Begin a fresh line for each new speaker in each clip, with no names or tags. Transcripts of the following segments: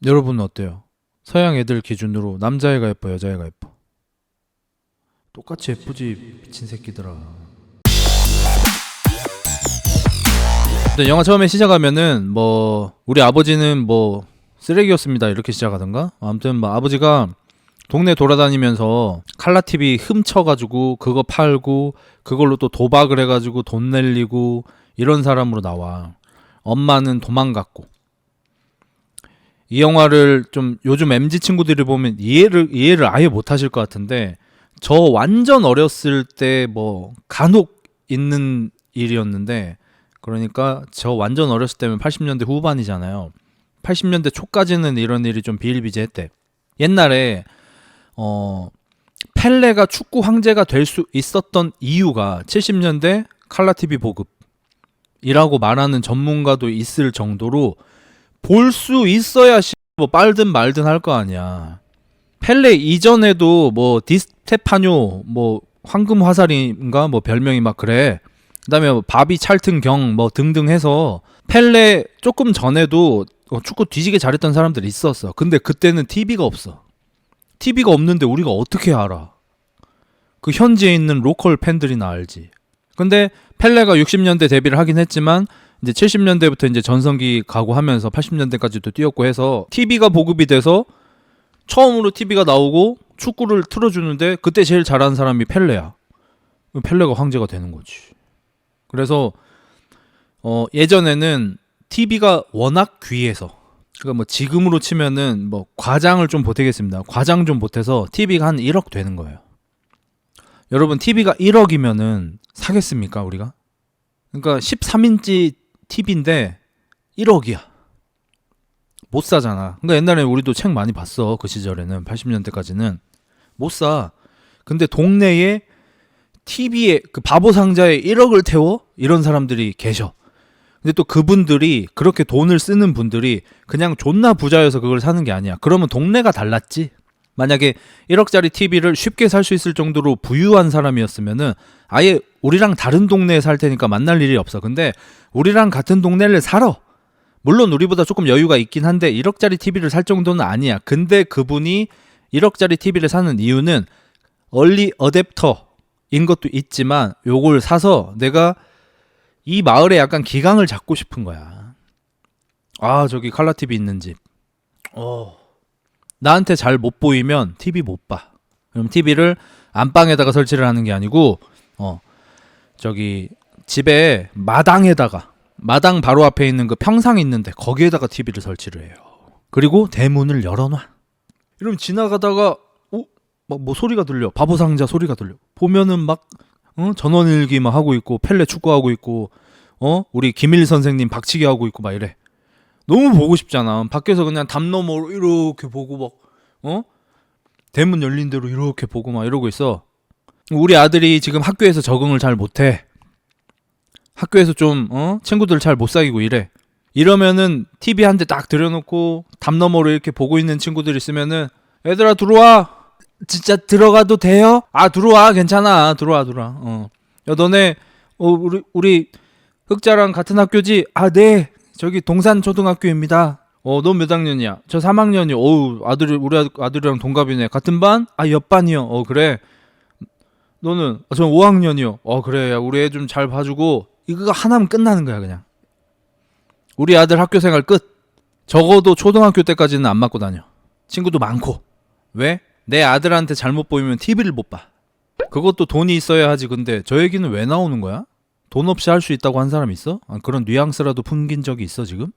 여러분은 어때요? 서양 애들 기준으로 남자애가 예뻐, 여자애가 예뻐? 똑같이 예쁘지, 미친 새끼들아. 근데 영화 처음에 시작하면은 우리 아버지는 쓰레기였습니다 이렇게 시작하던가. 아무튼 아버지가 동네 돌아다니면서 칼라 TV 훔쳐가지고 그거 팔고 그걸로 또 도박을 해가지고 돈 날리고 이런 사람으로 나와. 엄마는 도망갔고. 이 영화를 좀 요즘 MZ 친구들이 보면 이해를 아예 못하실 것 같은데, 저 완전 어렸을 때 간혹 있는 일이었는데, 그러니까 저 완전 어렸을 때면 80년대 후반이잖아요. 80년대 초까지는 이런 일이 좀 비일비재했대. 옛날에 펠레가 축구 황제가 될 수 있었던 이유가 70년대 칼라 TV 보급이라고 말하는 전문가도 있을 정도로 볼 수 있어야 빨든 말든 할 거 아니야. 펠레 이전에도 디스테파뇨 황금 화살인가 별명이 막 그래. 그다음에 바비 찰튼 경 등등 해서 펠레 조금 전에도 축구 뒤지게 잘했던 사람들이 있었어. 근데 그때는 TV가 없어. TV가 없는데 우리가 어떻게 알아? 그 현지에 있는 로컬 팬들이나 알지. 근데 펠레가 60년대 데뷔를 하긴 했지만 이제 70년대부터 이제 전성기 가고 하면서 80년대까지도 뛰었고 해서 TV가 보급이 돼서 처음으로 TV가 나오고 축구를 틀어주는데 그때 제일 잘하는 사람이 펠레야. 펠레가 황제가 되는 거지. 그래서 예전에는 TV가 워낙 귀해서, 그러니까 지금으로 치면은 과장을 좀 보태겠습니다. 과장 좀 보태서 TV가 한 1억 되는 거예요. 여러분, TV가 1억이면은 사겠습니까 우리가? 그러니까 13인치 TV인데 1억이야. 못 사잖아. 그러니까 옛날에 우리도 책 많이 봤어. 그 시절에는 80년대까지는 못 사. 근데 동네에 TV에 그 바보 상자에 1억을 태워? 이런 사람들이 계셔. 근데 또 그분들이, 그렇게 돈을 쓰는 분들이 그냥 존나 부자여서 그걸 사는 게 아니야. 그러면 동네가 달랐지. 만약에 1억짜리 TV를 쉽게 살 수 있을 정도로 부유한 사람이었으면은 아예 우리랑 다른 동네에 살 테니까 만날 일이 없어. 근데 우리랑 같은 동네를 살아. 물론 우리보다 조금 여유가 있긴 한데 1억짜리 TV를 살 정도는 아니야. 근데 그분이 1억짜리 TV를 사는 이유는 얼리 어댑터인 것도 있지만 요걸 사서 내가 이 마을에 약간 기강을 잡고 싶은 거야. 아, 저기 칼라 TV 있는 집. 나한테 잘 못 보이면 TV 못 봐. 그럼 TV를 안방에다가 설치를 하는 게 아니고 저기 집에 마당 바로 앞에 있는 그 평상 있는데 거기에다가 TV를 설치를 해요. 그리고 대문을 열어놔. 이러면 지나가다가 소리가 들려. 바보 상자 소리가 들려. 보면은 전원일기 하고 있고 펠레 축구하고 있고 우리 김일 선생님 박치기 하고 있고 이래. 너무 보고 싶잖아. 밖에서 그냥 담 너머로 이렇게 보고 대문 열린 대로 이렇게 보고 이러고 있어. 우리 아들이 지금 학교에서 적응을 잘 못해. 학교에서 좀 친구들 잘 못 사귀고 이래. 이러면은 TV 한 대 딱 들여놓고 담 너머로 이렇게 보고 있는 친구들 있으면은 얘들아 들어와. 진짜 들어가도 돼요? 아 들어와. 괜찮아. 들어와. 야 너네 우리 흑자랑 같은 학교지? 아 네. 저기 동산초등학교입니다. 너 몇 학년이야? 저 3학년이요. 우리 아들이랑 동갑이네. 같은 반? 아 옆반이요. 그래. 너는? 전 5학년이요. 그래. 야, 우리 애 좀 잘 봐주고 이거 하나면 끝나는 거야 그냥. 우리 아들 학교 생활 끝. 적어도 초등학교 때까지는 안 맞고 다녀. 친구도 많고. 왜? 내 아들한테 잘못 보이면 TV를 못 봐. 그것도 돈이 있어야 하지. 근데 저 얘기는 왜 나오는 거야? 돈 없이 할 수 있다고 한 사람 있어? 그런 뉘앙스라도 풍긴 적이 있어 지금?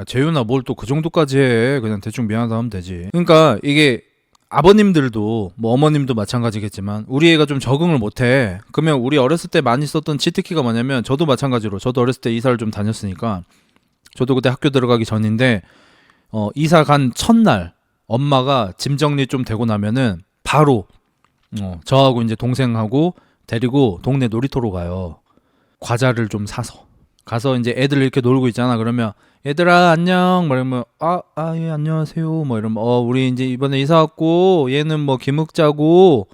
재윤아 뭘 또 그 정도까지 해. 그냥 대충 미안하다 하면 되지. 그러니까 이게 아버님들도 어머님도 마찬가지겠지만 우리 애가 좀 적응을 못해. 그러면 우리 어렸을 때 많이 썼던 치트키가 뭐냐면, 저도 마찬가지로 저도 어렸을 때 이사를 좀 다녔으니까, 저도 그때 학교 들어가기 전인데 이사 간 첫날 엄마가 짐 정리 좀 되고 나면은 바로 저하고 이제 동생하고 데리고 동네 놀이터로 가요. 과자를 좀 사서 가서 이제 애들 이렇게 놀고 있잖아. 그러면 얘들아 안녕 이러면 예 안녕하세요 이러면 우리 이제 이번에 이사 왔고 얘는 김흑자고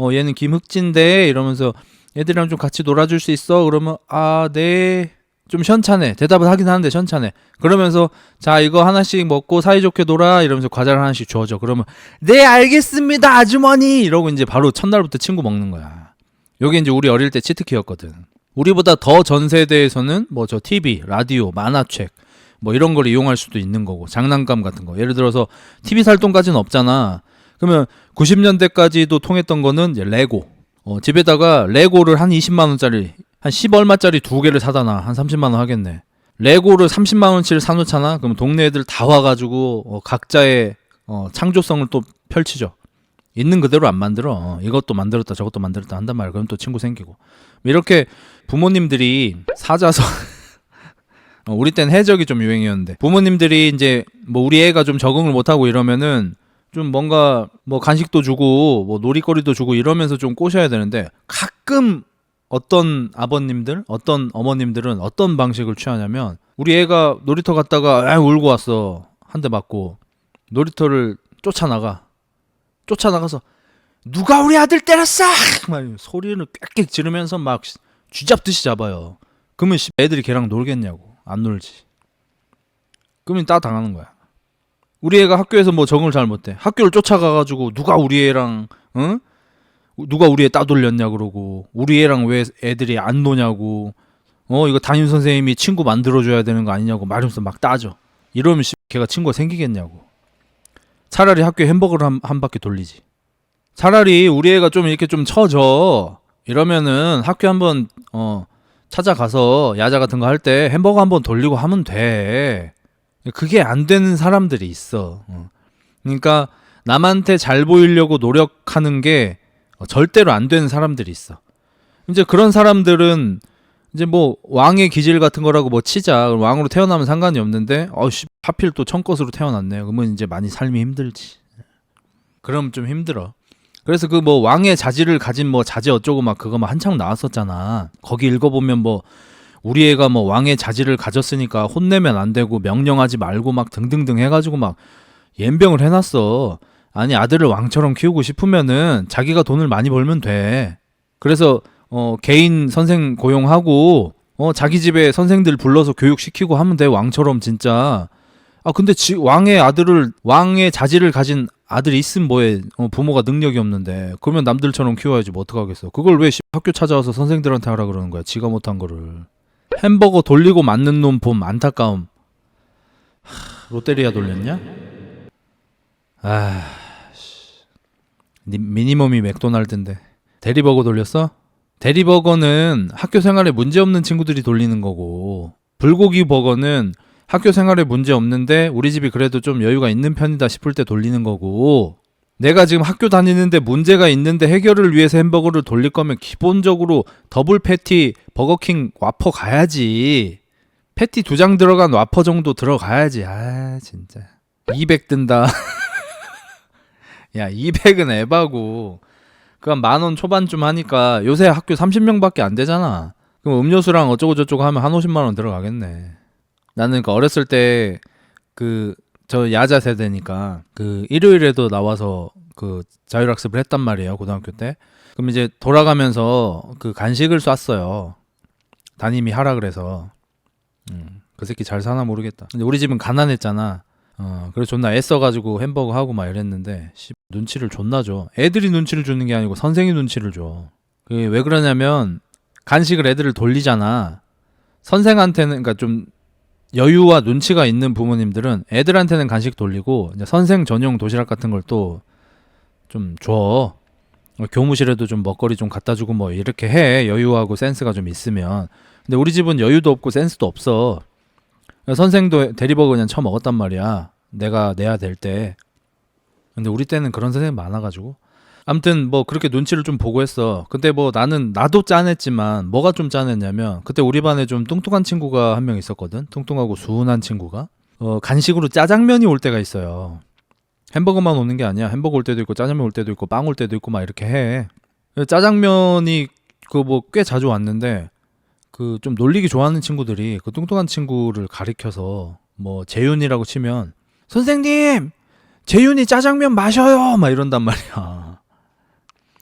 얘는 김흑진데 이러면서 애들이랑 좀 같이 놀아줄 수 있어? 그러면 네 좀 시원찮네. 대답을 하긴 하는데 시원찮네. 그러면서 자 이거 하나씩 먹고 사이좋게 놀아 이러면서 과자를 하나씩 줘줘. 그러면 네 알겠습니다 아주머니 이러고 이제 바로 첫날부터 친구 먹는 거야. 요게 이제 우리 어릴 때 치트키였거든. 우리보다 더 전 세대에서는 뭐 저 TV, 라디오, 만화책 뭐 이런 걸 이용할 수도 있는 거고 장난감 같은 거. 예를 들어서 TV 살 돈까지는 없잖아. 그러면 90년대까지도 통했던 거는 이제 레고. 집에다가 레고를 한 20만 원짜리 한 10 얼마짜리 두 개를 사다 놔. 한 30만 원 하겠네. 레고를 30만 원치를 사놓잖아. 그럼 동네 애들 다 와가지고 각자의 창조성을 또 펼치죠. 있는 그대로 안 만들어. 이것도 만들었다 저것도 만들었다 한단 말이야. 그럼 또 친구 생기고. 이렇게 부모님들이 사자서 우리 땐 해적이 좀 유행이었는데 부모님들이 이제 뭐 우리 애가 좀 적응을 못하고 이러면은 좀 뭔가 뭐 간식도 주고 뭐 놀이거리도 주고 이러면서 좀 꼬셔야 되는데 가끔 어떤 아버님들, 어떤 어머님들은 어떤 방식을 취하냐면 우리 애가 놀이터 갔다가 울고 왔어. 한 대 맞고 놀이터를 쫓아나가서 누가 우리 아들 때렸어? 막 소리를 꽥꽥 지르면서 막 쥐잡듯이 잡아요. 그러면 애들이 걔랑 놀겠냐고. 안 놀지. 그러면 따 당하는 거야. 우리 애가 학교에서 뭐 적응을 잘 못해. 학교를 쫓아가가지고 누가 우리 애랑 누가 우리 애 따돌렸냐 그러고 우리 애랑 왜 애들이 안 노냐고 이거 담임 선생님이 친구 만들어줘야 되는 거 아니냐고 말하면서 막 따져. 이러면 걔가 친구가 생기겠냐고. 차라리 학교에 햄버거를 한 바퀴 돌리지. 차라리 우리 애가 좀 이렇게 좀 쳐져 이러면은 학교 한번 찾아가서 야자 같은 거 할 때 햄버거 한번 돌리고 하면 돼. 그게 안 되는 사람들이 있어. 그러니까 남한테 잘 보이려고 노력하는 게 절대로 안 되는 사람들이 있어. 이제 그런 사람들은 이제 뭐 왕의 기질 같은 거라고 뭐 치자. 왕으로 태어나면 상관이 없는데 하필 또 청것으로 태어났네. 그러면 이제 많이 삶이 힘들지. 그럼 좀 힘들어. 그래서 그 뭐 왕의 자질을 가진 뭐 자제 어쩌고 막 그거 막 한창 나왔었잖아. 거기 읽어보면 뭐 우리 애가 뭐 왕의 자질을 가졌으니까 혼내면 안 되고 명령하지 말고 막 등등등 해가지고 막 연병을 해놨어. 아니 아들을 왕처럼 키우고 싶으면은 자기가 돈을 많이 벌면 돼. 그래서 개인 선생 고용하고 자기 집에 선생들 불러서 교육시키고 하면 돼. 왕처럼 진짜. 근데 왕의 자질을 가진 아들이 있으면 뭐해. 부모가 능력이 없는데. 그러면 남들처럼 키워야지 뭐 어떡하겠어. 그걸 왜 학교 찾아와서 선생들한테 하라 그러는 거야. 지가 못한 거를. 햄버거 돌리고 맞는 놈 봄 안타까움. 롯데리아 돌렸냐? 미니멈이 맥도날드인데. 대리버거 돌렸어? 대리버거는 학교 생활에 문제 없는 친구들이 돌리는 거고, 불고기 버거는 학교 생활에 문제 없는데 우리 집이 그래도 좀 여유가 있는 편이다 싶을 때 돌리는 거고, 내가 지금 학교 다니는데 문제가 있는데 해결을 위해서 햄버거를 돌릴 거면 기본적으로 더블 패티 버거킹 와퍼 가야지. 패티 2장 들어간 와퍼 정도 들어가야지. 진짜 200 든다. 야 200은 에바고 그건 10,000원 초반쯤 하니까 요새 학교 30명밖에 안 되잖아. 그럼 음료수랑 어쩌고 저쩌고 하면 한 50만 원 들어가겠네. 나는 그 어렸을 때 저 야자 세대니까 일요일에도 나와서 자율학습을 했단 말이에요. 고등학교 때. 그럼 이제 돌아가면서 간식을 쐈어요. 담임이 하라 그래서. 그 새끼 잘 사나 모르겠다. 근데 우리 집은 가난했잖아. 그래서 존나 애써가지고 햄버거 하고 막 이랬는데 눈치를 존나 줘. 애들이 눈치를 주는 게 아니고 선생이 눈치를 줘. 그게 왜 그러냐면 간식을 애들을 돌리잖아. 선생한테는 그러니까 좀 여유와 눈치가 있는 부모님들은 애들한테는 간식 돌리고 이제 선생 전용 도시락 같은 걸 또 좀 줘. 교무실에도 좀 먹거리 좀 갖다 주고 뭐 이렇게 해. 여유하고 센스가 좀 있으면. 근데 우리 집은 여유도 없고 센스도 없어. 선생도 대리버거 그냥 처먹었단 말이야. 내가 내야 될 때. 근데 우리 때는 그런 선생님 많아가지고. 아무튼 뭐 그렇게 눈치를 좀 보고 했어. 근데 뭐 나도 짠했지만 뭐가 좀 짠했냐면 그때 우리 반에 좀 뚱뚱한 친구가 한 명 있었거든. 뚱뚱하고 순한 친구가. 간식으로 짜장면이 올 때가 있어요. 햄버거만 오는 게 아니야. 햄버거 올 때도 있고 짜장면 올 때도 있고 빵 올 때도 있고 막 이렇게 해. 짜장면이 뭐 꽤 자주 왔는데 좀 놀리기 좋아하는 친구들이 뚱뚱한 친구를 가리켜서 뭐 재윤이라고 치면 선생님 재윤이 짜장면 마셔요 막 이런단 말이야.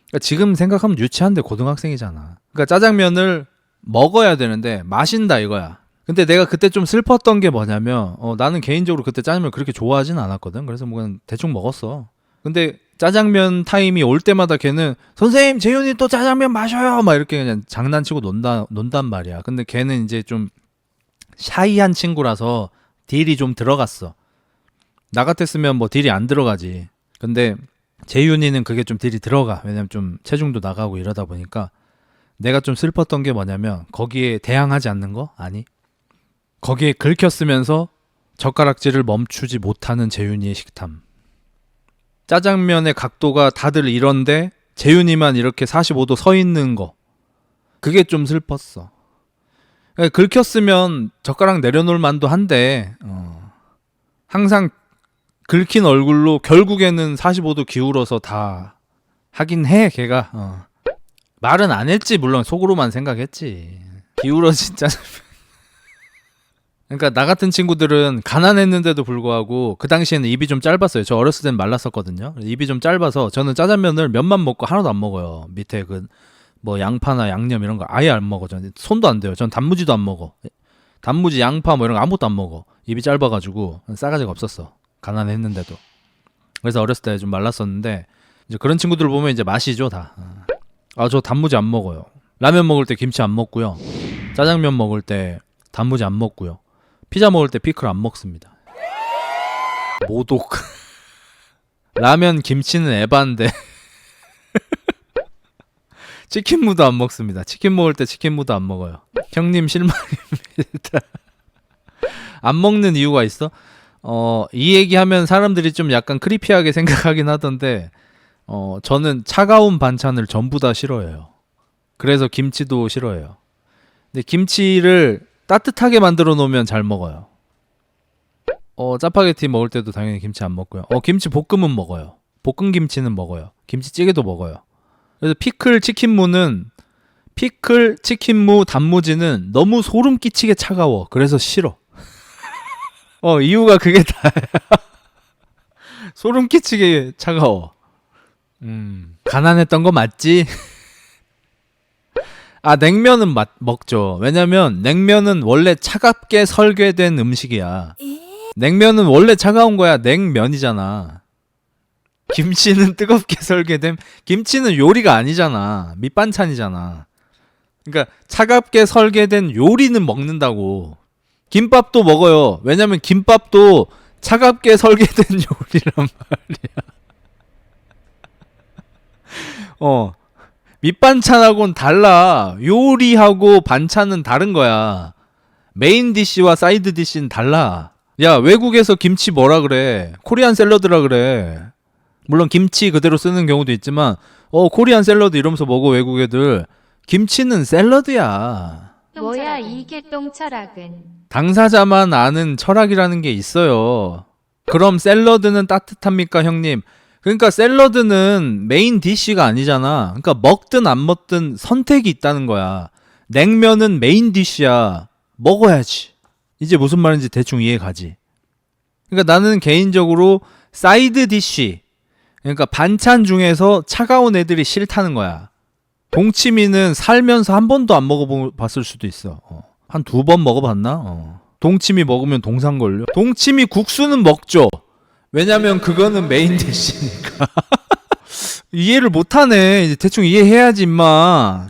그러니까 지금 생각하면 유치한데 고등학생이잖아. 그러니까 짜장면을 먹어야 되는데 마신다 이거야. 근데 내가 그때 좀 슬펐던 게 뭐냐면 나는 개인적으로 그때 짜장면 그렇게 좋아하진 않았거든. 그래서 뭐 그냥 대충 먹었어. 근데 짜장면 타임이 올 때마다 걔는 선생님 재윤이 또 짜장면 마셔요 막 이렇게 그냥 장난치고 논단 말이야. 근데 걔는 이제 좀 샤이한 친구라서 딜이 좀 들어갔어. 나 같았으면 뭐 딜이 안 들어가지. 근데 재윤이는 그게 좀 딜이 들어가. 왜냐면 좀 체중도 나가고 이러다 보니까. 내가 좀 슬펐던 게 뭐냐면 거기에 대항하지 않는 거? 아니, 거기에 긁혔으면서 젓가락질을 멈추지 못하는 재윤이의 식탐. 짜장면의 각도가 다들 이런데 재윤이만 이렇게 45도 서 있는 거. 그게 좀 슬펐어. 긁혔으면 젓가락 내려놓을 만도 한데 항상 긁힌 얼굴로 결국에는 45도 기울어서 다 하긴 해 걔가. 말은 안 했지. 물론 속으로만 생각했지. 기울어진 짜장면. 그러니까 나 같은 친구들은 가난했는데도 불구하고 그 당시에는 입이 좀 짧았어요. 저 어렸을 땐 말랐었거든요. 입이 좀 짧아서 저는 짜장면을 면만 먹고 하나도 안 먹어요. 밑에 그 뭐 양파나 양념 이런 거 아예 안 먹어. 저는 손도 안 대요. 전 단무지도 안 먹어. 단무지, 양파 뭐 이런 거 아무것도 안 먹어. 입이 짧아가지고 싸가지가 없었어. 가난했는데도. 그래서 어렸을 때 좀 말랐었는데 이제 그런 친구들 보면 이제 맛이죠 다. 저 단무지 안 먹어요. 라면 먹을 때 김치 안 먹고요. 짜장면 먹을 때 단무지 안 먹고요. 피자 먹을 때 피클 안 먹습니다. 모독. 라면 김치는 에반데 치킨무도 안 먹습니다. 치킨 먹을 때 치킨무도 안 먹어요. 형님 실망입니다. 안 먹는 이유가 있어? 이 얘기하면 사람들이 좀 약간 크리피하게 생각하긴 하던데 저는 차가운 반찬을 전부 다 싫어해요. 그래서 김치도 싫어해요. 근데 김치를 따뜻하게 만들어 놓으면 잘 먹어요. 짜파게티 먹을 때도 당연히 김치 안 먹고요. 김치 볶음은 먹어요. 볶은 김치는 먹어요. 김치찌개도 먹어요. 그래서 피클 치킨무, 단무지는 너무 소름 끼치게 차가워. 그래서 싫어. 이유가 그게 다야. 소름 끼치게 차가워. 가난했던 거 맞지? 냉면은 먹죠. 왜냐면 냉면은 원래 차갑게 설계된 음식이야. 냉면은 원래 차가운 거야. 냉면이잖아. 김치는 뜨겁게 설계된. 김치는 요리가 아니잖아. 밑반찬이잖아. 그러니까 차갑게 설계된 요리는 먹는다고. 김밥도 먹어요. 왜냐면 김밥도 차갑게 설계된 요리란 말이야. 밑반찬하고는 달라. 요리하고 반찬은 다른 거야. 메인 디쉬와 사이드 디쉬는 달라. 야, 외국에서 김치 뭐라 그래? 코리안 샐러드라 그래. 물론 김치 그대로 쓰는 경우도 있지만 코리안 샐러드 이러면서 먹어 외국 애들. 김치는 샐러드야.
뭐야 이 개똥 철학은.
당사자만 아는 철학이라는 게 있어요. 그럼 샐러드는 따뜻합니까 형님? 그러니까 샐러드는 메인 디쉬가 아니잖아. 그러니까 먹든 안 먹든 선택이 있다는 거야. 냉면은 메인 디쉬야. 먹어야지. 이제 무슨 말인지 대충 이해 가지. 그러니까 나는 개인적으로 사이드 디쉬, 그러니까 반찬 중에서 차가운 애들이 싫다는 거야. 동치미는 살면서 한 번도 안 먹어봤을 수도 있어. 한 2번 먹어봤나? 동치미 먹으면 동상 걸려. 동치미 국수는 먹죠. 왜냐면 그거는 메인 디쉬니까. 이해를 못하네. 이제 대충 이해해야지 임마.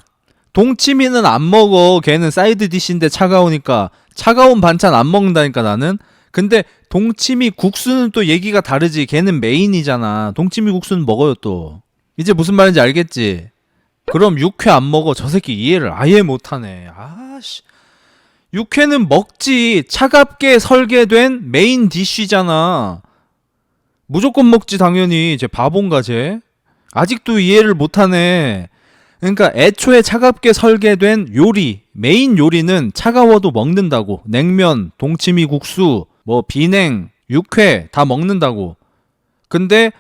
동치미는 안 먹어. 걔는 사이드 디쉬인데 차가우니까. 차가운 반찬 안 먹는다니까 나는. 근데 동치미 국수는 또 얘기가 다르지. 걔는 메인이잖아. 동치미 국수는 먹어요 또. 이제 무슨 말인지 알겠지? 그럼 육회 안 먹어. 저 새끼 이해를 아예 못하네. 아씨. 육회는 먹지. 차갑게 설계된 메인 디쉬잖아. 무조건 먹지 당연히. 쟤 바본가 쟤? 아직도 이해를 못하네. 그러니까 애초에 차갑게 설계된 요리, 메인 요리는 차가워도 먹는다고. 냉면, 동치미 국수, 뭐 비냉, 육회 다 먹는다고. 근데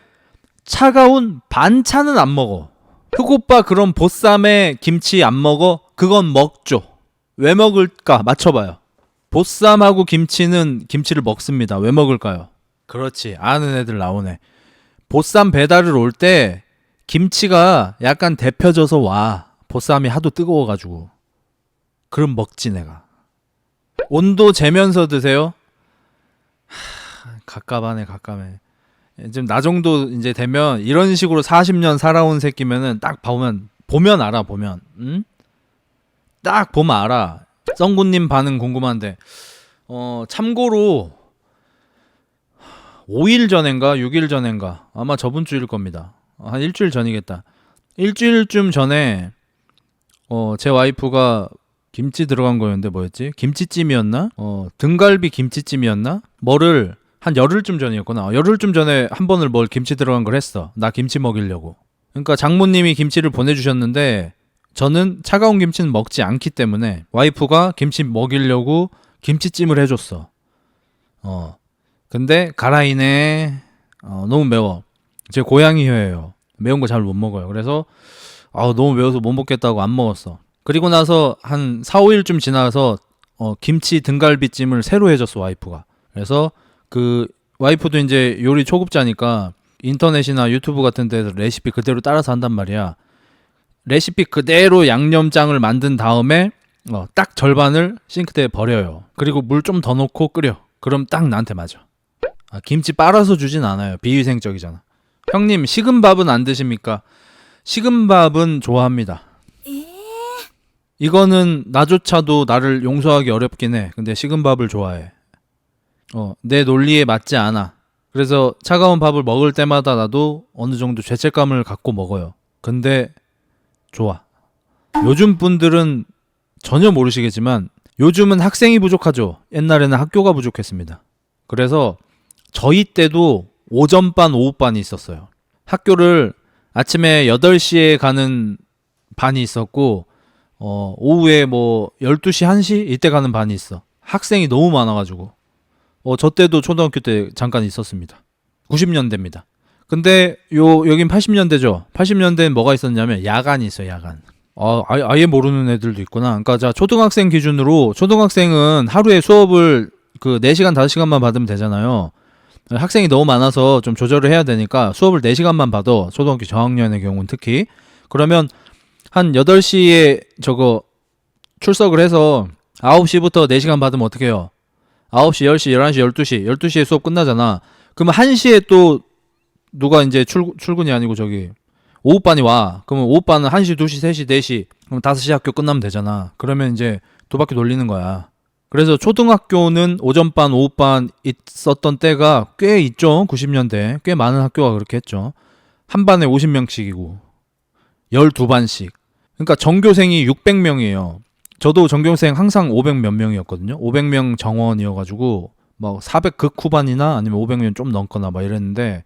차가운 반찬은 안 먹어. 흑오빠 그럼 보쌈에 김치 안 먹어? 그건 먹죠. 왜 먹을까? 맞춰봐요. 보쌈하고 김치를 먹습니다. 왜 먹을까요? 그렇지. 아는 애들 나오네. 보쌈 배달을 올 때 김치가 약간 데펴져서 와. 보쌈이 하도 뜨거워가지고. 그럼 먹지 내가. 온도 재면서 드세요? 갑갑하네, 갑갑해. 지금 나 정도 이제 되면 이런 식으로 40년 살아온 새끼면은 딱 보면 알아, 보면. 응? 딱 보면 알아. 썬구님 반응 궁금한데. 참고로 5일 전인가 6일 전인가 아마 저번 주일 겁니다. 한 일주일 전이겠다. 일주일쯤 전에 제 와이프가 김치 들어간 거였는데 뭐였지? 김치찜이었나? 등갈비 김치찜이었나? 뭐를 한 열흘쯤 전이었구나. 열흘쯤 전에 한 번을 뭘 김치 들어간 걸 했어. 나 김치 먹이려고. 그러니까 장모님이 김치를 보내주셨는데 저는 차가운 김치는 먹지 않기 때문에 와이프가 김치 먹이려고 김치찜을 해줬어. 근데 가라이네. 너무 매워. 제 고양이 혀예요. 매운 거 잘 못 먹어요. 그래서 너무 매워서 못 먹겠다고 안 먹었어. 그리고 나서 한 4, 5일쯤 지나서 김치 등갈비찜을 새로 해줬어, 와이프가. 그래서 그 와이프도 이제 요리 초급자니까 인터넷이나 유튜브 같은 데서 레시피 그대로 따라서 한단 말이야. 레시피 그대로 양념장을 만든 다음에 딱 절반을 싱크대에 버려요. 그리고 물 좀 더 넣고 끓여. 그럼 딱 나한테 맞아. 김치 빨아서 주진 않아요. 비위생적이잖아. 형님, 식은 밥은 안 드십니까? 식은 밥은 좋아합니다. 이거는 나조차도 나를 용서하기 어렵긴 해. 근데 식은 밥을 좋아해. 내 논리에 맞지 않아. 그래서 차가운 밥을 먹을 때마다 나도 어느 정도 죄책감을 갖고 먹어요. 근데 좋아. 요즘 분들은 전혀 모르시겠지만 요즘은 학생이 부족하죠. 옛날에는 학교가 부족했습니다. 그래서 저희 때도 오전반, 오후반이 있었어요. 학교를 아침에 8시에 가는 반이 있었고 오후에 뭐 12시, 1시 이때 가는 반이 있어. 학생이 너무 많아가지고 저 때도 초등학교 때 잠깐 있었습니다. 90년대입니다. 근데 여긴 80년대죠. 80년대엔 뭐가 있었냐면 야간이 있어요. 야간. 아예 모르는 애들도 있구나. 그러니까 자, 초등학생 기준으로 초등학생은 하루에 수업을 그 4시간, 5시간만 받으면 되잖아요. 학생이 너무 많아서 좀 조절을 해야 되니까 수업을 4시간만 받아. 초등학교 저학년의 경우는 특히. 그러면 한 8시에 출석을 해서 9시부터 4시간 받으면 어떻게 해요? 9시, 10시, 11시, 12시. 12시에 수업 끝나잖아. 그러면 1시에 또 누가 이제 출근이 아니고 오후반이 와. 그러면 오후반은 1시, 2시, 3시, 4시. 그럼 5시 학교 끝나면 되잖아. 그러면 이제 두 바퀴 돌리는 거야. 그래서 초등학교는 오전반, 오후반 있었던 때가 꽤 있죠. 90년대. 꽤 많은 학교가 그렇게 했죠. 한 반에 50명씩이고 12반씩. 그러니까 전교생이 600명이에요. 저도 전교생 항상 500 몇 명이었거든요. 500명 정원이어가지고 막 400 극후반이나 아니면 500명 좀 넘거나 막 이랬는데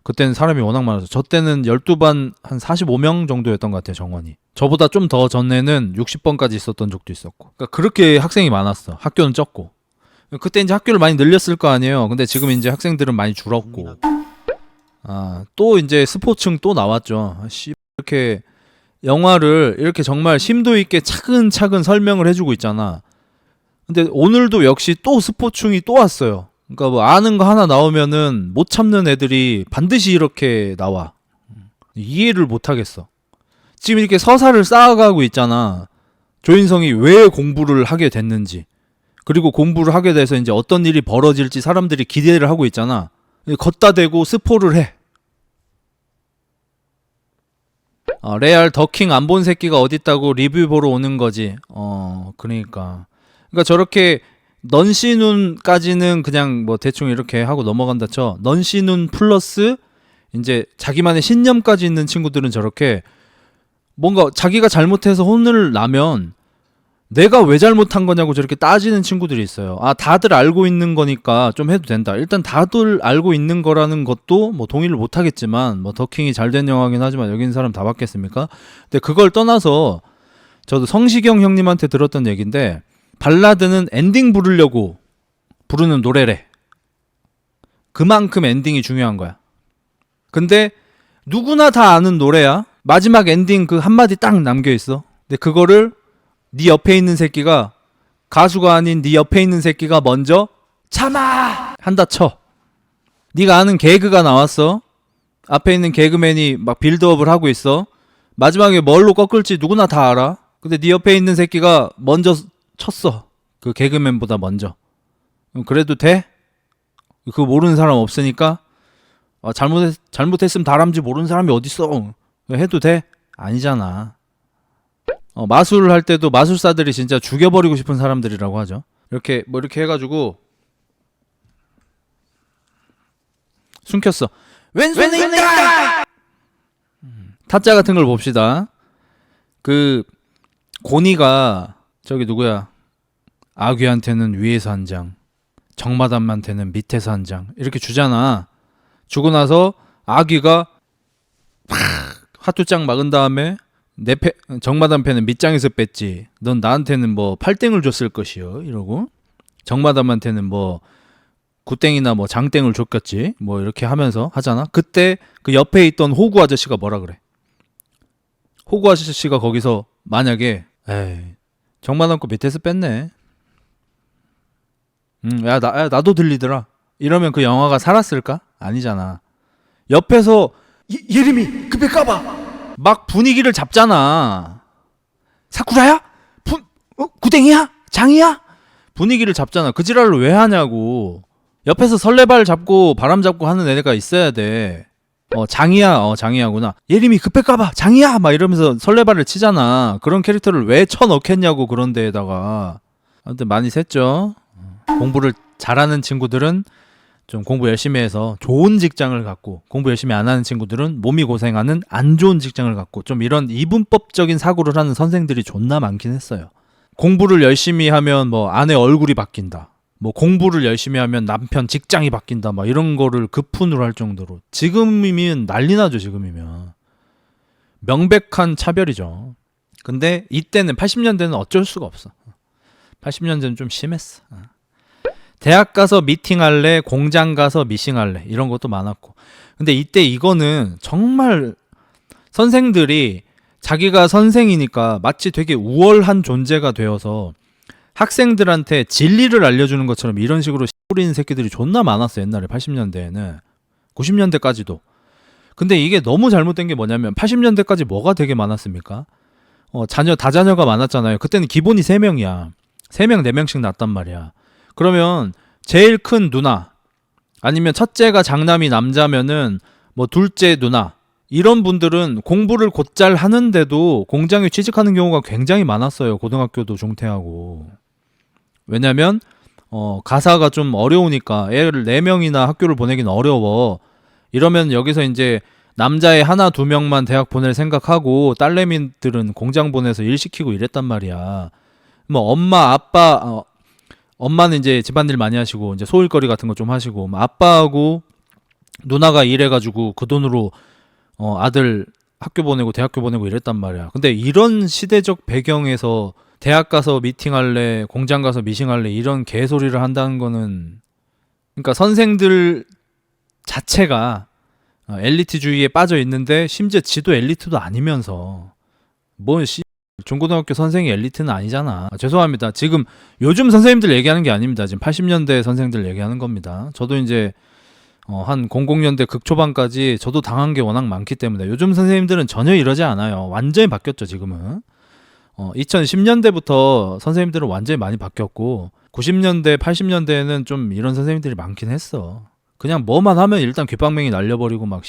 그때는 사람이 워낙 많아서 저 때는 12반 한 45명 정도였던 것 같아요. 정원이. 저보다 좀 더 전에는 60번까지 있었던 적도 있었고. 그러니까 그렇게 학생이 많았어. 학교는 적고. 그때 이제 학교를 많이 늘렸을 거 아니에요. 근데 지금 이제 학생들은 많이 줄었고. 또 이제 스포츠층 또 나왔죠. 이렇게 영화를 이렇게 정말 심도 있게 차근차근 설명을 해주고 있잖아. 근데 오늘도 역시 또 스포츠층이 또 왔어요. 그러니까 뭐 아는 거 하나 나오면은 못 참는 애들이 반드시 이렇게 나와. 이해를 못 하겠어. 지금 이렇게 서사를 쌓아가고 있잖아. 조인성이 왜 공부를 하게 됐는지. 그리고 공부를 하게 돼서 이제 어떤 일이 벌어질지 사람들이 기대를 하고 있잖아. 걷다 대고 스포를 해. 레알 더킹 안 본 새끼가 어딨다고 리뷰 보러 오는 거지. 그러니까 저렇게 넌시눈까지는 그냥 뭐 대충 이렇게 하고 넘어간다 쳐. 넌시눈 플러스 이제 자기만의 신념까지 있는 친구들은 저렇게 뭔가 자기가 잘못해서 혼을 나면 내가 왜 잘못한 거냐고 저렇게 따지는 친구들이 있어요. 다들 알고 있는 거니까 좀 해도 된다. 일단 다들 알고 있는 거라는 것도 뭐 동의를 못 하겠지만 뭐 더킹이 잘 된 영화긴 하지만 여기 있는 사람 다 봤겠습니까? 근데 그걸 떠나서 저도 성시경 형님한테 들었던 얘기인데 발라드는 엔딩 부르려고 부르는 노래래. 그만큼 엔딩이 중요한 거야. 근데 누구나 다 아는 노래야. 마지막 엔딩 그 한마디 딱 남겨있어. 근데 그거를 네 옆에 있는 새끼가 가수가 아닌 네 옆에 있는 새끼가 먼저 참아! 한다 쳐. 네가 아는 개그가 나왔어. 앞에 있는 개그맨이 막 빌드업을 하고 있어. 마지막에 뭘로 꺾을지 누구나 다 알아. 근데 네 옆에 있는 새끼가 먼저 쳤어. 그 개그맨보다 먼저. 그래도 돼? 그거 모르는 사람 없으니까 잘못했으면 다람쥐 모르는 사람이 어딨어. 해도 돼? 아니잖아. 마술 할 때도 마술사들이 진짜 죽여버리고 싶은 사람들이라고 하죠. 이렇게 해가지고 숨겼어. 왼손에 있다. 타짜 같은 걸 봅시다. 그 고니가 저기 누구야? 아귀한테는 위에서 한 장, 정마담한테는 밑에서 한 장 이렇게 주잖아. 주고 나서 아귀가 팍 화투장 막은 다음에 정마담 패는 밑장에서 뺐지. 넌 나한테는 뭐 8땡을 줬을 것이요. 이러고 정마담한테는 뭐 9땡이나 뭐 장땡을 줬겠지. 뭐 이렇게 하면서 하잖아. 그때 그 옆에 있던 호구 아저씨가 뭐라 그래? 호구 아저씨가 거기서 만약에 에이 정마담 거 밑에서 뺐네. 나도 들리더라. 이러면 그 영화가 살았을까? 아니잖아. 옆에서 예림이 급해 까봐. 막 분위기를 잡잖아. 사쿠라야? 구댕이야? 장이야? 분위기를 잡잖아. 그 지랄을 왜 하냐고. 옆에서 설레발 잡고 바람 잡고 하는 애가 있어야 돼. 장이야. 장이야구나. 예림이 급할까봐 장이야! 막 이러면서 설레발을 치잖아. 그런 캐릭터를 왜 쳐넣겠냐고. 그런 데에다가. 아무튼 많이 샜죠. 공부를 잘하는 친구들은 좀 공부 열심히 해서 좋은 직장을 갖고, 공부 열심히 안 하는 친구들은 몸이 고생하는 안 좋은 직장을 갖고, 좀 이런 이분법적인 사고를 하는 선생들이 존나 많긴 했어요. 공부를 열심히 하면 뭐 아내 얼굴이 바뀐다, 뭐 공부를 열심히 하면 남편 직장이 바뀐다, 막 이런 거를 급훈으로 할 정도로. 지금이면 난리 나죠. 지금이면 명백한 차별이죠. 근데 이때는 80년대는 어쩔 수가 없어. 80년대는 좀 심했어. 대학 가서 미팅할래, 공장 가서 미싱할래, 이런 것도 많았고. 근데 이때 이거는 정말 선생들이 자기가 선생이니까 마치 되게 우월한 존재가 되어서 학생들한테 진리를 알려주는 것처럼 이런 식으로 씨부리는 새끼들이 존나 많았어. 옛날에 80년대에는 90년대까지도. 근데 이게 너무 잘못된 게 뭐냐면 80년대까지 뭐가 되게 많았습니까? 다자녀가 많았잖아요. 그때는 기본이 3명이야 3명 4명씩 낳았단 말이야. 그러면 제일 큰 누나, 아니면 첫째가 장남이 남자면은 뭐 둘째 누나, 이런 분들은 공부를 곧잘 하는데도 공장에 취직하는 경우가 굉장히 많았어요. 고등학교도 중퇴하고. 왜냐면 가사가 좀 어려우니까 애를 4명이나 학교를 보내긴 어려워. 이러면 여기서 이제 남자애 1-2명만 대학 보낼 생각하고 딸내미들은 공장 보내서 일 시키고 이랬단 말이야. 뭐 엄마 아빠, 엄마는 이제 집안일 많이 하시고 이제 소일거리 같은 거 좀 하시고, 아빠하고 누나가 일해가지고 그 돈으로 아들 학교 보내고 대학교 보내고 이랬단 말이야. 근데 이런 시대적 배경에서 대학 가서 미팅할래, 공장 가서 미싱할래, 이런 개소리를 한다는 거는, 그러니까 선생들 자체가 엘리트주의에 빠져 있는데, 심지어 지도 엘리트도 아니면서 중고등학교 선생이 엘리트는 아니잖아. 죄송합니다. 지금 요즘 선생님들 얘기하는 게 아닙니다. 지금 80년대 선생들 얘기하는 겁니다. 저도 이제 한 00년대 극초반까지 저도 당한 게 워낙 많기 때문에 요즘 선생님들은 전혀 이러지 않아요. 완전히 바뀌었죠. 지금은 2010년대부터 선생님들은 완전히 많이 바뀌었고, 90년대 80년대에는 좀 이런 선생님들이 많긴 했어. 그냥 뭐만 하면 일단 귓방맹이 날려버리고 막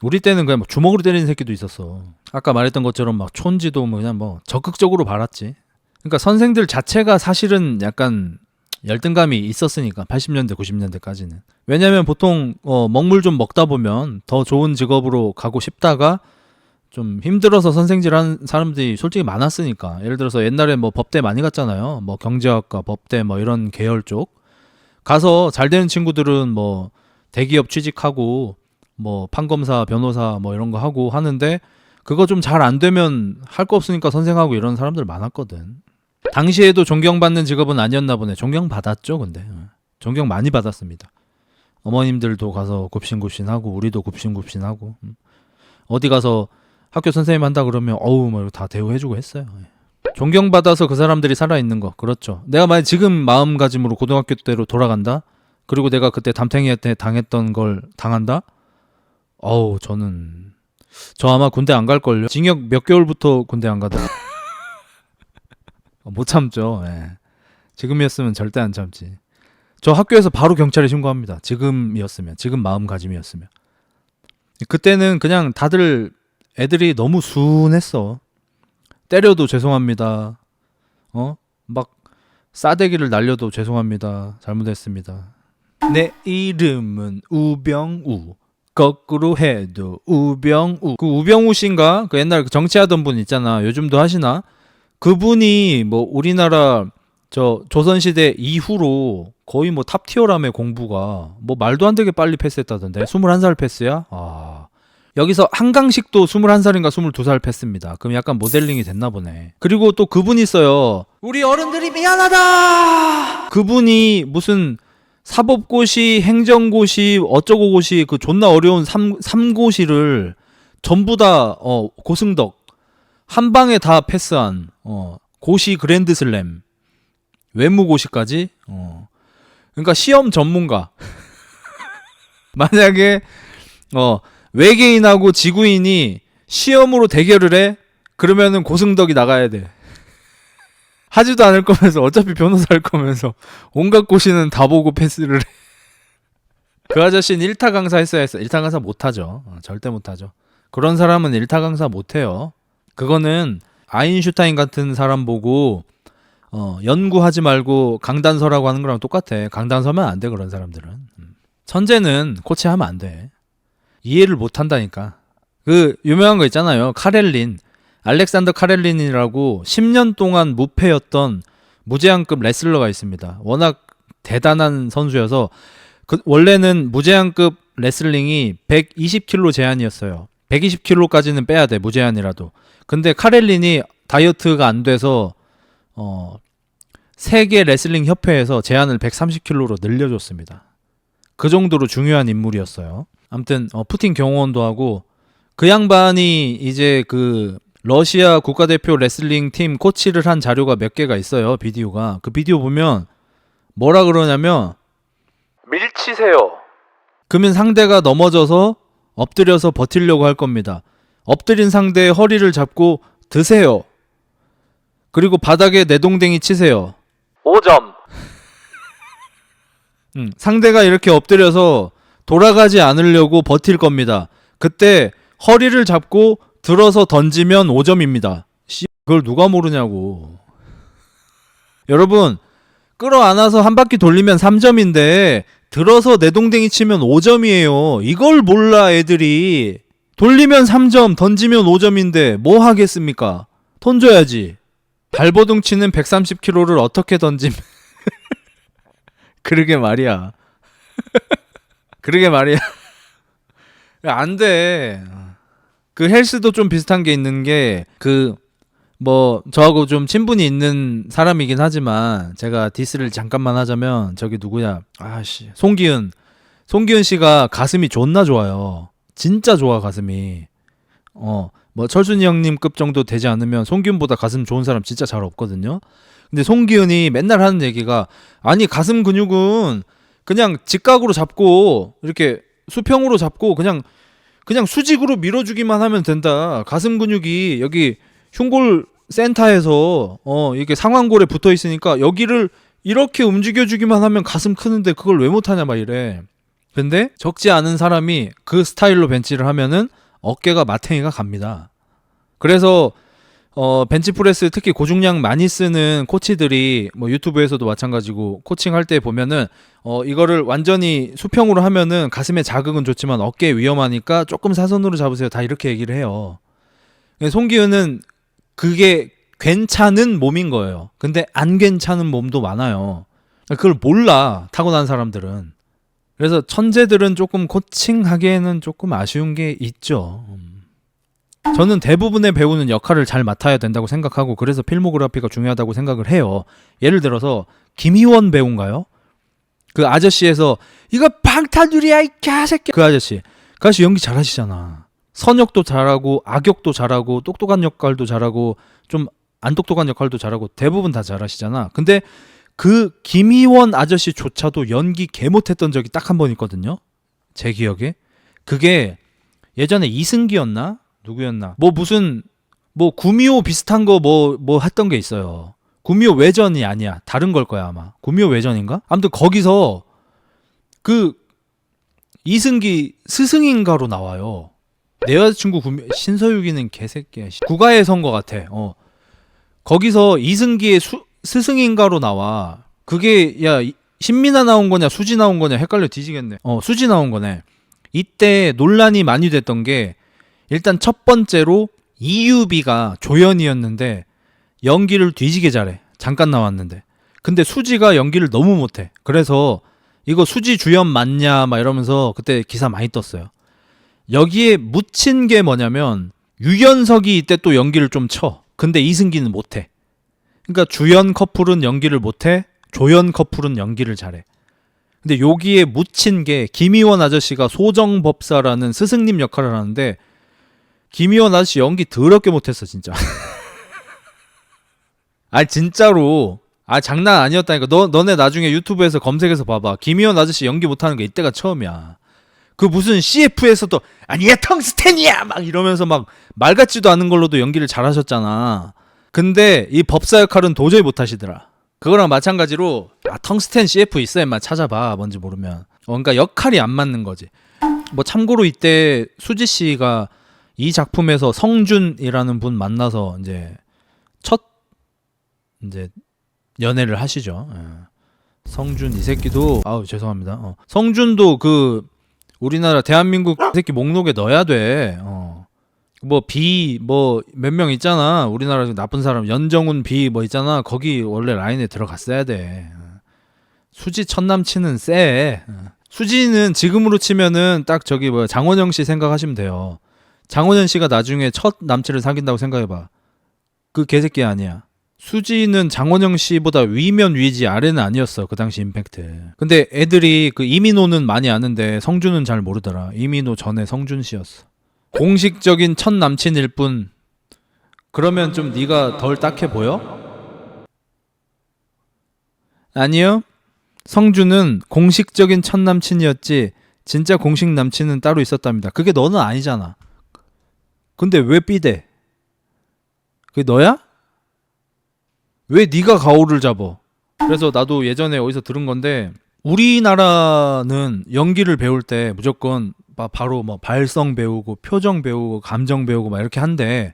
우리 때는 그냥 뭐 주먹으로 때리는 새끼도 있었어. 아까 말했던 것처럼 막 촌지도 뭐 그냥 뭐 적극적으로 발았지. 그러니까 선생들 자체가 사실은 약간 열등감이 있었으니까 80년대 90년대까지는. 왜냐면 보통 먹물 좀 먹다 보면 더 좋은 직업으로 가고 싶다가 좀 힘들어서 선생질 하는 사람들이 솔직히 많았으니까. 예를 들어서 옛날에 뭐 법대 많이 갔잖아요. 뭐 경제학과, 법대 뭐 이런 계열 쪽 가서 잘 되는 친구들은 뭐 대기업 취직하고 뭐 판검사, 변호사 뭐 이런 거 하고 하는데, 그거 좀 잘 안 되면 할 거 없으니까 선생하고 이런 사람들 많았거든. 당시에도 존경받는 직업은 아니었나 보네. 존경받았죠. 근데 존경 많이 받았습니다. 어머님들도 가서 굽신굽신하고 우리도 굽신굽신하고, 어디 가서 학교 선생님 한다 그러면 뭐 다 대우해주고 했어요. 존경받아서 그 사람들이 살아있는 거. 그렇죠. 내가 만약 지금 마음가짐으로 고등학교 때로 돌아간다, 그리고 내가 그때 담탱이한테 당했던 걸 당한다, 저는 아마 군대 안 갈걸요. 징역 몇 개월부터 군대 안 가다 못 참죠. 예. 지금이었으면 절대 안 참지. 저 학교에서 바로 경찰에 신고합니다. 지금이었으면, 지금 마음가짐이었으면. 그때는 그냥 다들 애들이 너무 순했어. 때려도 죄송합니다. 막 싸대기를 날려도 죄송합니다. 잘못했습니다. 내 이름은 우병우. 거꾸로 해도 우병우. 그 우병우 씨인가? 그 옛날 정치하던 분 있잖아. 요즘도 하시나? 그분이 뭐 우리나라 저 조선시대 이후로 거의 뭐 탑티어라며 공부가 뭐 말도 안 되게 빨리 패스했다던데. 21살 패스야? 여기서 한강식도 21살인가 22살 패스입니다. 그럼 약간 모델링이 됐나 보네. 그리고 또 그분 있어요. 우리 어른들이 미안하다. 그분이 무슨 사법고시, 행정고시, 어쩌고고시 그 존나 어려운 3고시를 전부 다 고승덕 한 방에 다 패스한 고시 그랜드슬램 외무고시까지 그러니까 시험 전문가. 만약에 외계인하고 지구인이 시험으로 대결을 해? 그러면은 고승덕이 나가야 돼. 하지도 않을 거면서 어차피 변호사 할 거면서 온갖 고시는 다 보고 패스를 해. 그 아저씨는 1타 강사 했어야 했어. 1타 강사 못하죠. 절대 못하죠. 그런 사람은 1타 강사 못해요. 그거는 아인슈타인 같은 사람 보고 연구하지 말고 강단서라고 하는 거랑 똑같아. 강단서면 안 돼. 그런 사람들은. 천재는 코치하면 안 돼. 이해를 못 한다니까. 그 유명한 거 있잖아요. 카렐린. 알렉산더 카렐린이라고 10년 동안 무패였던 무제한급 레슬러가 있습니다. 워낙 대단한 선수여서 원래는 무제한급 레슬링이 120kg 제한이었어요. 120kg까지는 빼야 돼. 무제한이라도. 근데 카렐린이 다이어트가 안 돼서 세계 레슬링 협회에서 제한을 130kg로 늘려줬습니다. 그 정도로 중요한 인물이었어요. 아무튼 푸틴 경호원도 하고 그 양반이 이제 그 러시아 국가대표 레슬링 팀 코치를 한 자료가 몇 개가 있어요. 비디오가. 그 비디오 보면 뭐라 그러냐면 밀치세요. 그러면 상대가 넘어져서 엎드려서 버티려고 할 겁니다. 엎드린 상대의 허리를 잡고 드세요. 그리고 바닥에 내동댕이 치세요. 5점. 상대가 이렇게 엎드려서 돌아가지 않으려고 버틸 겁니다. 그때 허리를 잡고 들어서 던지면 5점입니다. 그걸 누가 모르냐고. 여러분, 끌어안아서 한 바퀴 돌리면 3점인데 들어서 내동댕이 치면 5점이에요. 이걸 몰라 애들이. 돌리면 3점, 던지면 5점인데 뭐 하겠습니까? 던져야지. 발버둥 치는 130kg를 어떻게 던짐? 그러게 말이야. 그러게 말이야. 안 돼. 그 헬스도 좀 비슷한 게 있는 게 뭐 저하고 좀 친분이 있는 사람이긴 하지만 제가 디스를 잠깐만 하자면 저기 누구냐? 송기은 씨가 가슴이 존나 좋아요. 진짜 좋아 가슴이. 뭐 철순이 형님급 정도 되지 않으면 송기은보다 가슴 좋은 사람 진짜 잘 없거든요. 근데 송기은이 맨날 하는 얘기가 아니 가슴 근육은 그냥 직각으로 잡고 이렇게 수평으로 잡고 그냥 수직으로 밀어주기만 하면 된다. 가슴 근육이 여기 흉골 센터에서 이게 상완골에 붙어 있으니까 여기를 이렇게 움직여주기만 하면 가슴 크는데 그걸 왜 못하냐 막 이래. 근데 적지 않은 사람이 그 스타일로 벤치를 하면은 어깨가 마탱이가 갑니다. 그래서 벤치프레스 특히 고중량 많이 쓰는 코치들이 뭐 유튜브에서도 마찬가지고 코칭할 때 보면은 이거를 완전히 수평으로 하면은 가슴에 자극은 좋지만 어깨에 위험하니까 조금 사선으로 잡으세요. 다 이렇게 얘기를 해요. 송기은은 그게 괜찮은 몸인 거예요. 근데 안 괜찮은 몸도 많아요. 그걸 몰라 타고난 사람들은. 그래서 천재들은 조금 코칭하기에는 조금 아쉬운 게 있죠. 저는 대부분의 배우는 역할을 잘 맡아야 된다고 생각하고 그래서 필모그래피가 중요하다고 생각을 해요. 예를 들어서 김희원 배우인가요? 그 아저씨에서 이거 방탄유리야 이 개새끼. 그 아저씨 연기 잘하시잖아. 선역도 잘하고 악역도 잘하고 똑똑한 역할도 잘하고 좀 안 똑똑한 역할도 잘하고 대부분 다 잘하시잖아. 근데 그 김희원 아저씨조차도 연기 개 못했던 적이 딱 한 번 있거든요. 제 기억에. 그게 예전에 이승기였나? 누구였나? 뭐 무슨 뭐 구미호 비슷한 거 뭐 했던 게 있어요. 구미호 외전이 아니야. 다른 걸 거야 아마. 구미호 외전인가? 아무튼 거기서 그 이승기 스승인가로 나와요. 내 여자친구 신서유기는 개새끼야. 국가의 선거 같아. 거기서 이승기의 스승인가로 나와. 그게 야 신민아 나온 거냐 수지 나온 거냐 헷갈려 뒤지겠네. 수지 나온 거네. 이때 논란이 많이 됐던 게 일단 첫 번째로 이유비가 조연이었는데 연기를 뒤지게 잘해. 잠깐 나왔는데. 근데 수지가 연기를 너무 못해. 그래서 이거 수지 주연 맞냐 막 이러면서 그때 기사 많이 떴어요. 여기에 묻힌 게 뭐냐면 유연석이 이때 또 연기를 좀 쳐. 근데 이승기는 못해. 그러니까 주연 커플은 연기를 못해. 조연 커플은 연기를 잘해. 근데 여기에 묻힌 게 김희원 아저씨가 소정법사라는 스승님 역할을 하는데 김희원 아저씨 연기 더럽게 못했어 진짜. 아 진짜로. 아 장난 아니었다니까. 너네 나중에 유튜브에서 검색해서 봐봐. 김희원 아저씨 연기 못하는 게 이때가 처음이야. 그 무슨 CF에서도 아니야 텅스텐이야 막 이러면서 막 말 같지도 않은 걸로도 연기를 잘하셨잖아. 근데 이 법사 역할은 도저히 못하시더라. 그거랑 마찬가지로 텅스텐 CF 있어 임마 찾아봐 뭔지 모르면. 그러니까 역할이 안 맞는 거지. 뭐 참고로 이때 수지 씨가 이 작품에서 성준이라는 분 만나서 이제 첫 이제 연애를 하시죠. 성준 이 새끼도 아우 죄송합니다. 성준도 그 우리나라 대한민국 새끼 목록에 넣어야 돼. 뭐 비 뭐 몇 명 있잖아. 우리나라 나쁜 사람 연정훈 비 뭐 있잖아. 거기 원래 라인에 들어갔어야 돼. 수지 첫 남친은 쎄. 수지는 지금으로 치면은 딱 저기 뭐야 장원영 씨 생각하시면 돼요. 장원영 씨가 나중에 첫 남친을 사귄다고 생각해봐. 그 개새끼 아니야. 수지는 장원영 씨보다 위면 위지 아래는 아니었어. 그 당시 임팩트. 근데 애들이 그 이민호는 많이 아는데 성준은 잘 모르더라. 이민호 전에 성준 씨였어. 공식적인 첫 남친일 뿐. 그러면 좀 네가 덜 딱해 보여? 아니요. 성준은 공식적인 첫 남친이었지 진짜 공식 남친은 따로 있었답니다. 그게 너는 아니잖아. 근데 왜 삐대? 그게 너야? 왜 네가 가오를 잡어? 그래서 나도 예전에 어디서 들은 건데 우리나라는 연기를 배울 때 무조건 바로 뭐 발성 배우고 표정 배우고 감정 배우고 막 이렇게 한대.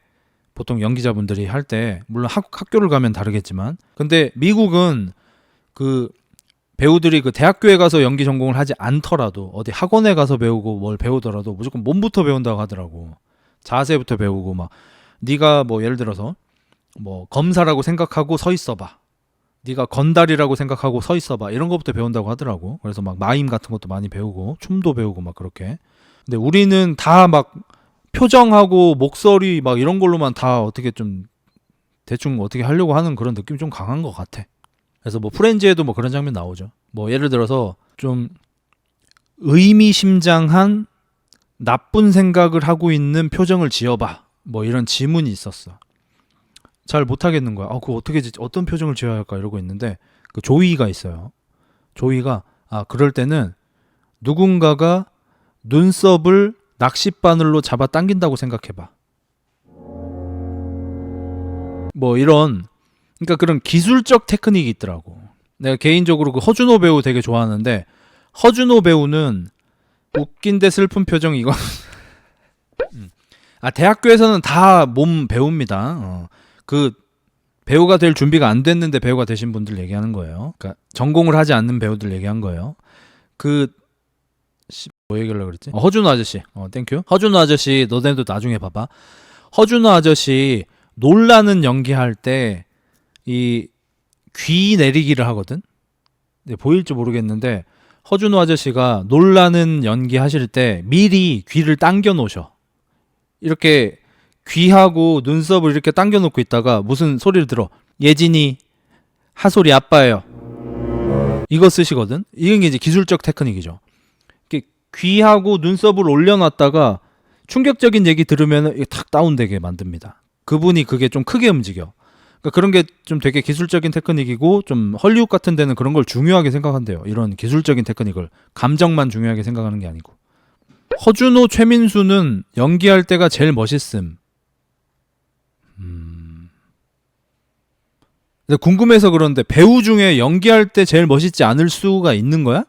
보통 연기자분들이 할 때 물론 학교를 가면 다르겠지만 근데 미국은 그 배우들이 그 대학교에 가서 연기 전공을 하지 않더라도 어디 학원에 가서 배우고 뭘 배우더라도 무조건 몸부터 배운다고 하더라고. 자세부터 배우고 막 네가 뭐 예를 들어서 뭐 검사라고 생각하고 서 있어봐. 네가 건달이라고 생각하고 서 있어봐. 이런 것부터 배운다고 하더라고. 그래서 막 마임 같은 것도 많이 배우고 춤도 배우고 막 그렇게. 근데 우리는 다 막 표정하고 목소리 막 이런 걸로만 다 어떻게 좀 대충 어떻게 하려고 하는 그런 느낌이 좀 강한 것 같아. 그래서 뭐 프렌즈에도 뭐 그런 장면 나오죠. 뭐 예를 들어서 좀 의미심장한 나쁜 생각을 하고 있는 표정을 지어봐. 뭐 이런 지문이 있었어. 잘 못하겠는 거야. 그거 어떻게 어떤 표정을 지어야 할까 이러고 있는데 그 조이가 있어요. 조이가 그럴 때는 누군가가 눈썹을 낚싯바늘로 잡아 당긴다고 생각해봐. 뭐 이런 그러니까 그런 기술적 테크닉이 있더라고. 내가 개인적으로 그 허준호 배우 되게 좋아하는데 허준호 배우는 웃긴데 슬픈 표정 이거 대학교에서는 다 몸 배웁니다. 그 배우가 될 준비가 안 됐는데 배우가 되신 분들 얘기하는 거예요. 그러니까 전공을 하지 않는 배우들 얘기한 거예요. 뭐 얘기하려고 그랬지? 허준호 아저씨. 땡큐. 허준호 아저씨 너네도 나중에 봐봐. 허준호 아저씨 놀라는 연기할 때 이 귀 내리기를 하거든. 보일지 모르겠는데 허준호 아저씨가 놀라는 연기 하실 때 미리 귀를 당겨 놓으셔. 이렇게 귀하고 눈썹을 이렇게 당겨 놓고 있다가 무슨 소리를 들어. 예진이 하솔이 아빠예요. 이거 쓰시거든. 이게 이제 기술적 테크닉이죠. 이렇게 귀하고 눈썹을 올려놨다가 충격적인 얘기 들으면 탁 다운되게 만듭니다. 그분이 그게 좀 크게 움직여. 그러니까 그런 게 좀 되게 기술적인 테크닉이고 좀 헐리우드 같은 데는 그런 걸 중요하게 생각한대요. 이런 기술적인 테크닉을 감정만 중요하게 생각하는 게 아니고. 허준호, 최민수는 연기할 때가 제일 멋있음. 근데 궁금해서 그런데 배우 중에 연기할 때 제일 멋있지 않을 수가 있는 거야?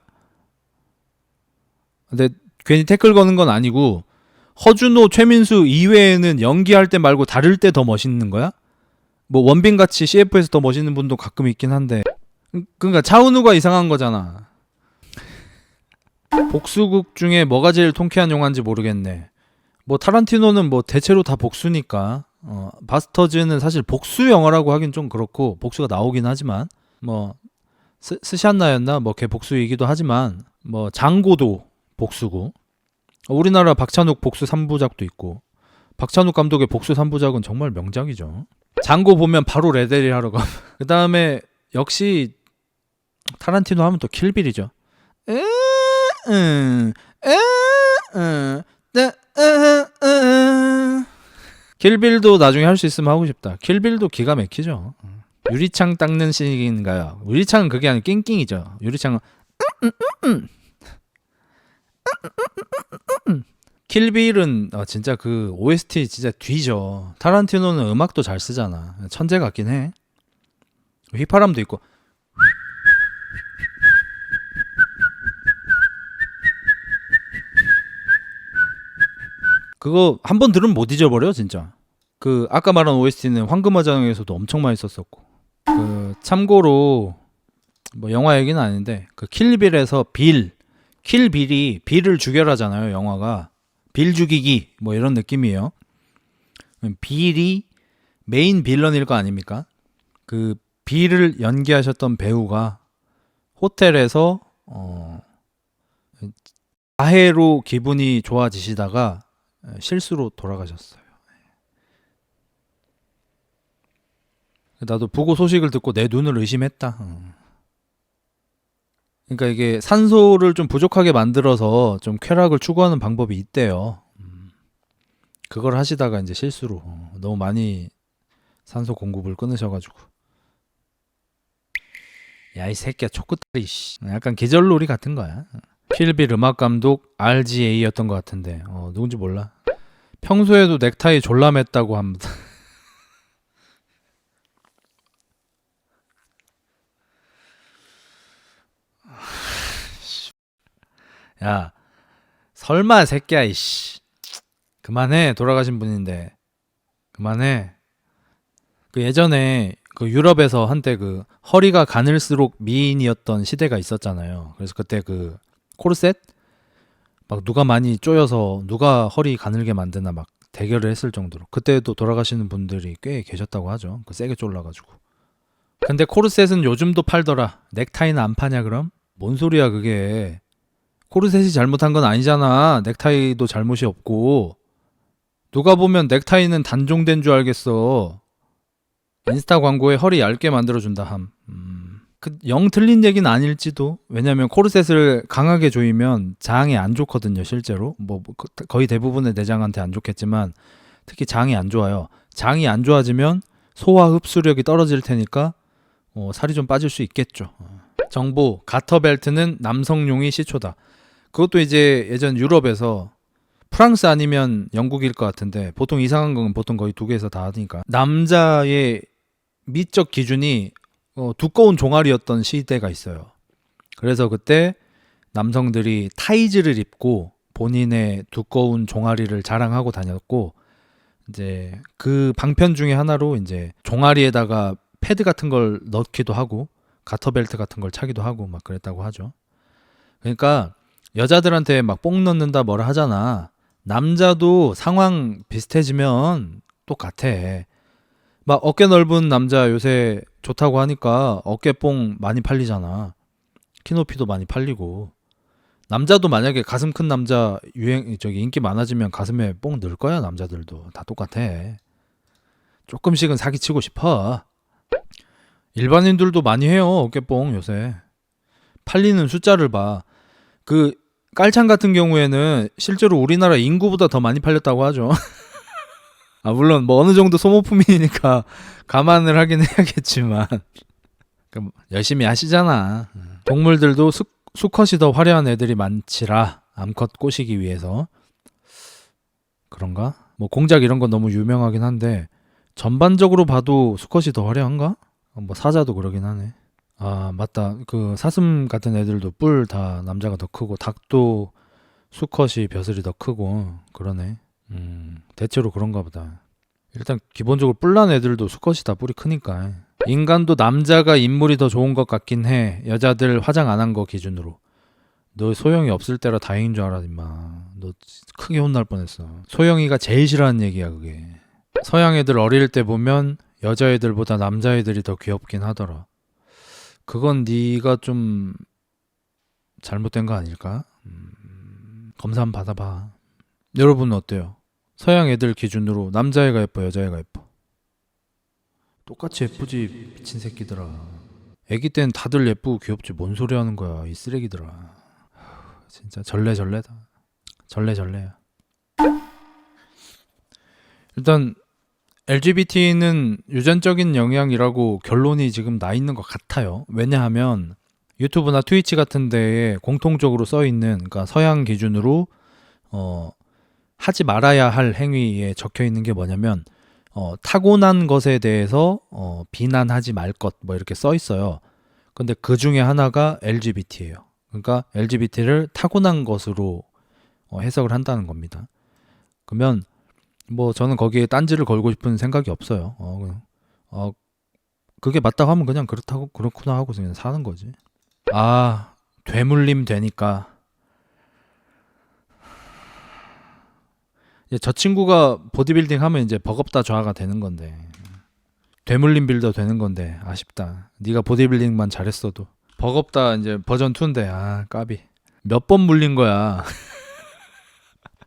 근데 괜히 태클 거는 건 아니고 허준호, 최민수 이외에는 연기할 때 말고 다를 때 더 멋있는 거야? 뭐 원빈같이 CF에서 더 멋있는 분도 가끔 있긴 한데 그러니까 차은우가 이상한 거잖아. 복수국 중에 뭐가 제일 통쾌한 영화인지 모르겠네. 뭐 타란티노는 뭐 대체로 다 복수니까 바스터즈는 사실 복수 영화라고 하긴 좀 그렇고 복수가 나오긴 하지만 뭐 스샨나였나 뭐 걔 복수이기도 하지만 뭐 장고도 복수고 우리나라 박찬욱 복수 3부작도 있고 박찬욱 감독의 복수 3부작은 정말 명작이죠. 장고 보면 바로 레데리 하러 가. 그 다음에 역시 타란티노 하면 또 킬빌이죠. 킬빌도 나중에 할 수 있으면 하고 싶다. 킬빌도 기가 막히죠. 유리창 닦는 씬인가요? 유리창은 그게 아니고 낑낑이죠. 유리창은 킬빌은 진짜 그 OST 진짜 뒤져. 타란티노는 음악도 잘 쓰잖아. 천재 같긴 해. 휘파람도 있고. 그거 한 번 들으면 못 잊어버려 진짜. 그 아까 말한 OST는 황금화장에서도 엄청 많이 썼었고. 그 참고로 뭐 영화 얘기는 아닌데 그 킬빌에서 킬빌이 빌을 죽여라잖아요. 영화가 빌 죽이기 뭐 이런 느낌이에요. 빌이 메인 빌런일 거 아닙니까? 그 빌을 연기하셨던 배우가 호텔에서 자해로 기분이 좋아지시다가 실수로 돌아가셨어요. 나도 보고 소식을 듣고 내 눈을 의심했다. 그러니까 이게 산소를 좀 부족하게 만들어서 좀 쾌락을 추구하는 방법이 있대요. 그걸 하시다가 이제 실수로 너무 많이 산소 공급을 끊으셔가지고 야 이 새끼야 초코다리 씨. 약간 계절놀이 같은 거야. 킬빌 음악 감독 RGA였던 것 같은데 누군지 몰라. 평소에도 넥타이 졸라 맸다고 합니다. 야 설마 새끼야 이씨. 그만해. 돌아가신 분인데 그만해. 그 예전에 그 유럽에서 한때 그 허리가 가늘수록 미인이었던 시대가 있었잖아요. 그래서 그때 그 코르셋 막 누가 많이 쪼여서 누가 허리 가늘게 만드나 막 대결을 했을 정도로 그때도 돌아가시는 분들이 꽤 계셨다고 하죠. 그 세게 졸라가지고. 근데 코르셋은 요즘도 팔더라. 넥타이는 안 파냐 그럼? 뭔 소리야 그게. 코르셋이 잘못한 건 아니잖아. 넥타이도 잘못이 없고. 누가 보면 넥타이는 단종된 줄 알겠어. 인스타 광고에 허리 얇게 만들어준다 함. 영 틀린 얘기는 아닐지도. 왜냐면 코르셋을 강하게 조이면 장에 안 좋거든요 실제로. 뭐 거의 대부분의 내장한테 안 좋겠지만 특히 장이 안 좋아요. 장이 안 좋아지면 소화 흡수력이 떨어질 테니까 살이 좀 빠질 수 있겠죠. 정보 가터벨트는 남성용이 시초다. 그것도 이제 예전 유럽에서 프랑스 아니면 영국일 것 같은데 보통 이상한 건 보통 거의 두 개에서 다 하니까 남자의 미적 기준이 두꺼운 종아리였던 시대가 있어요. 그래서 그때 남성들이 타이즈를 입고 본인의 두꺼운 종아리를 자랑하고 다녔고 이제 그 방편 중에 하나로 이제 종아리에다가 패드 같은 걸 넣기도 하고 가터벨트 같은 걸 차기도 하고 막 그랬다고 하죠. 그러니까 여자들한테 막 뽕 넣는다 뭐라 하잖아. 남자도 상황 비슷해지면 똑같아. 막 어깨 넓은 남자 요새 좋다고 하니까 어깨뽕 많이 팔리잖아. 키높이도 많이 팔리고. 남자도 만약에 가슴 큰 남자 인기 많아지면 가슴에 뽕 넣을 거야. 남자들도 다 똑같아. 조금씩은 사기치고 싶어. 일반인들도 많이 해요. 어깨뽕 요새. 팔리는 숫자를 봐. 그 깔창 같은 경우에는 실제로 우리나라 인구보다 더 많이 팔렸다고 하죠. 물론 뭐 어느 정도 소모품이니까 감안을 하긴 해야겠지만 열심히 하시잖아. 동물들도 수컷이 더 화려한 애들이 많지라. 암컷 꼬시기 위해서. 그런가? 뭐 공작 이런 건 너무 유명하긴 한데 전반적으로 봐도 수컷이 더 화려한가? 뭐 사자도 그러긴 하네. 아 맞다. 그 사슴 같은 애들도 뿔 다 남자가 더 크고 닭도 수컷이 벼슬이 더 크고 그러네. 대체로 그런가 보다. 일단 기본적으로 뿔난 애들도 수컷이 다 뿔이 크니까. 인간도 남자가 인물이 더 좋은 것 같긴 해. 여자들 화장 안 한 거 기준으로. 너 소영이 없을 때라 다행인 줄 알아 임마. 너 크게 혼날 뻔했어. 소영이가 제일 싫어하는 얘기야 그게. 서양 애들 어릴 때 보면 여자애들보다 남자애들이 더 귀엽긴 하더라. 그건 네가 좀 잘못된 거 아닐까? 검사 한번 받아봐. 여러분은 어때요? 서양 애들 기준으로 남자애가 예뻐 여자애가 예뻐? 똑같이 예쁘지 미친 새끼들아. 애기 땐 다들 예쁘고 귀엽지 뭔 소리 하는 거야 이 쓰레기들아. 진짜 전래다. 전래야. 일단 LGBT는 유전적인 영향이라고 결론이 지금 나 있는 것 같아요. 왜냐하면 유튜브나 트위치 같은 데에 공통적으로 써 있는, 그러니까 서양 기준으로 하지 말아야 할 행위에 적혀 있는 게 뭐냐면 타고난 것에 대해서 비난하지 말 것 뭐 이렇게 써 있어요. 근데 그 중에 하나가 LGBT예요. 그러니까 LGBT를 타고난 것으로 해석을 한다는 겁니다. 그러면 뭐 저는 거기에 딴지를 걸고 싶은 생각이 없어요. 그게 맞다고 하면 그냥 그렇구나 하고 그냥 사는 거지. 아, 되물림 되니까. 이제 저 친구가 보디빌딩 하면 이제 버겁다 좌가 되는 건데, 되물림 빌더 되는 건데 아쉽다. 네가 보디빌딩만 잘했어도. 버겁다 이제 버전 2인데 아 까비. 몇 번 물린 거야.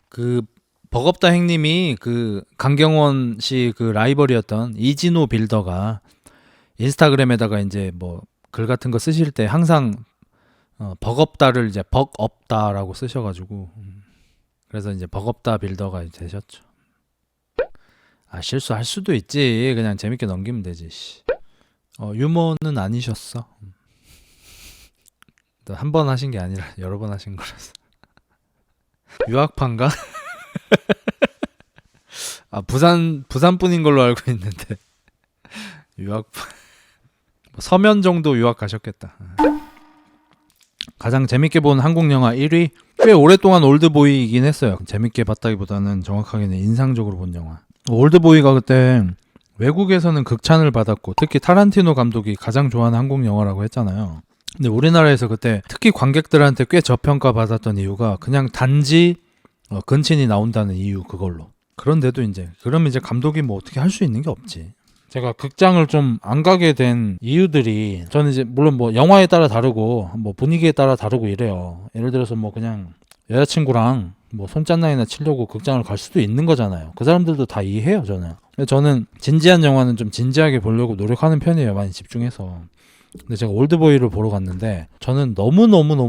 그 버겁다 행님이 그 강경원 씨 그 라이벌이었던 이진호 빌더가 인스타그램에다가 이제 뭐 글 같은 거 쓰실 때 항상 버겁다를 이제 벅없다라고 쓰셔가지고 그래서 이제 버겁다 빌더가 되셨죠. 아 실수할 수도 있지. 그냥 재밌게 넘기면 되지. 유머는 아니셨어. 한 번 하신 게 아니라 여러 번 하신 거라서. 유학파인가? 아 부산 분인 걸로 알고 있는데 유학파. 서면 정도 유학 가셨겠다. 가장 재밌게 본 한국 영화 1위. 꽤 오랫동안 올드보이이긴 했어요. 재밌게 봤다기보다는 정확하게는 인상적으로 본 영화. 올드보이가 그때 외국에서는 극찬을 받았고 특히 타란티노 감독이 가장 좋아하는 한국 영화라고 했잖아요. 근데 우리나라에서 그때 특히 관객들한테 꽤 저평가 받았던 이유가 그냥 단지 근친이 나온다는 이유 그걸로. 그런데도 그러면 이제 감독이 뭐 어떻게 할 수 있는 게 없지. 제가 극장을 좀 안 가게 된 이유들이 저는 이제 물론 뭐 영화에 따라 다르고 뭐 분위기에 따라 다르고 이래요. 예를 들어서 뭐 그냥 여자친구랑 뭐 손짠나이나 치려고 극장을 갈 수도 있는 거잖아요. 그 사람들도 다 이해해요 저는. 근데 저는 진지한 영화는 좀 진지하게 보려고 노력하는 편이에요. 많이 집중해서. 근데 제가 올드보이를 보러 갔는데 저는 너무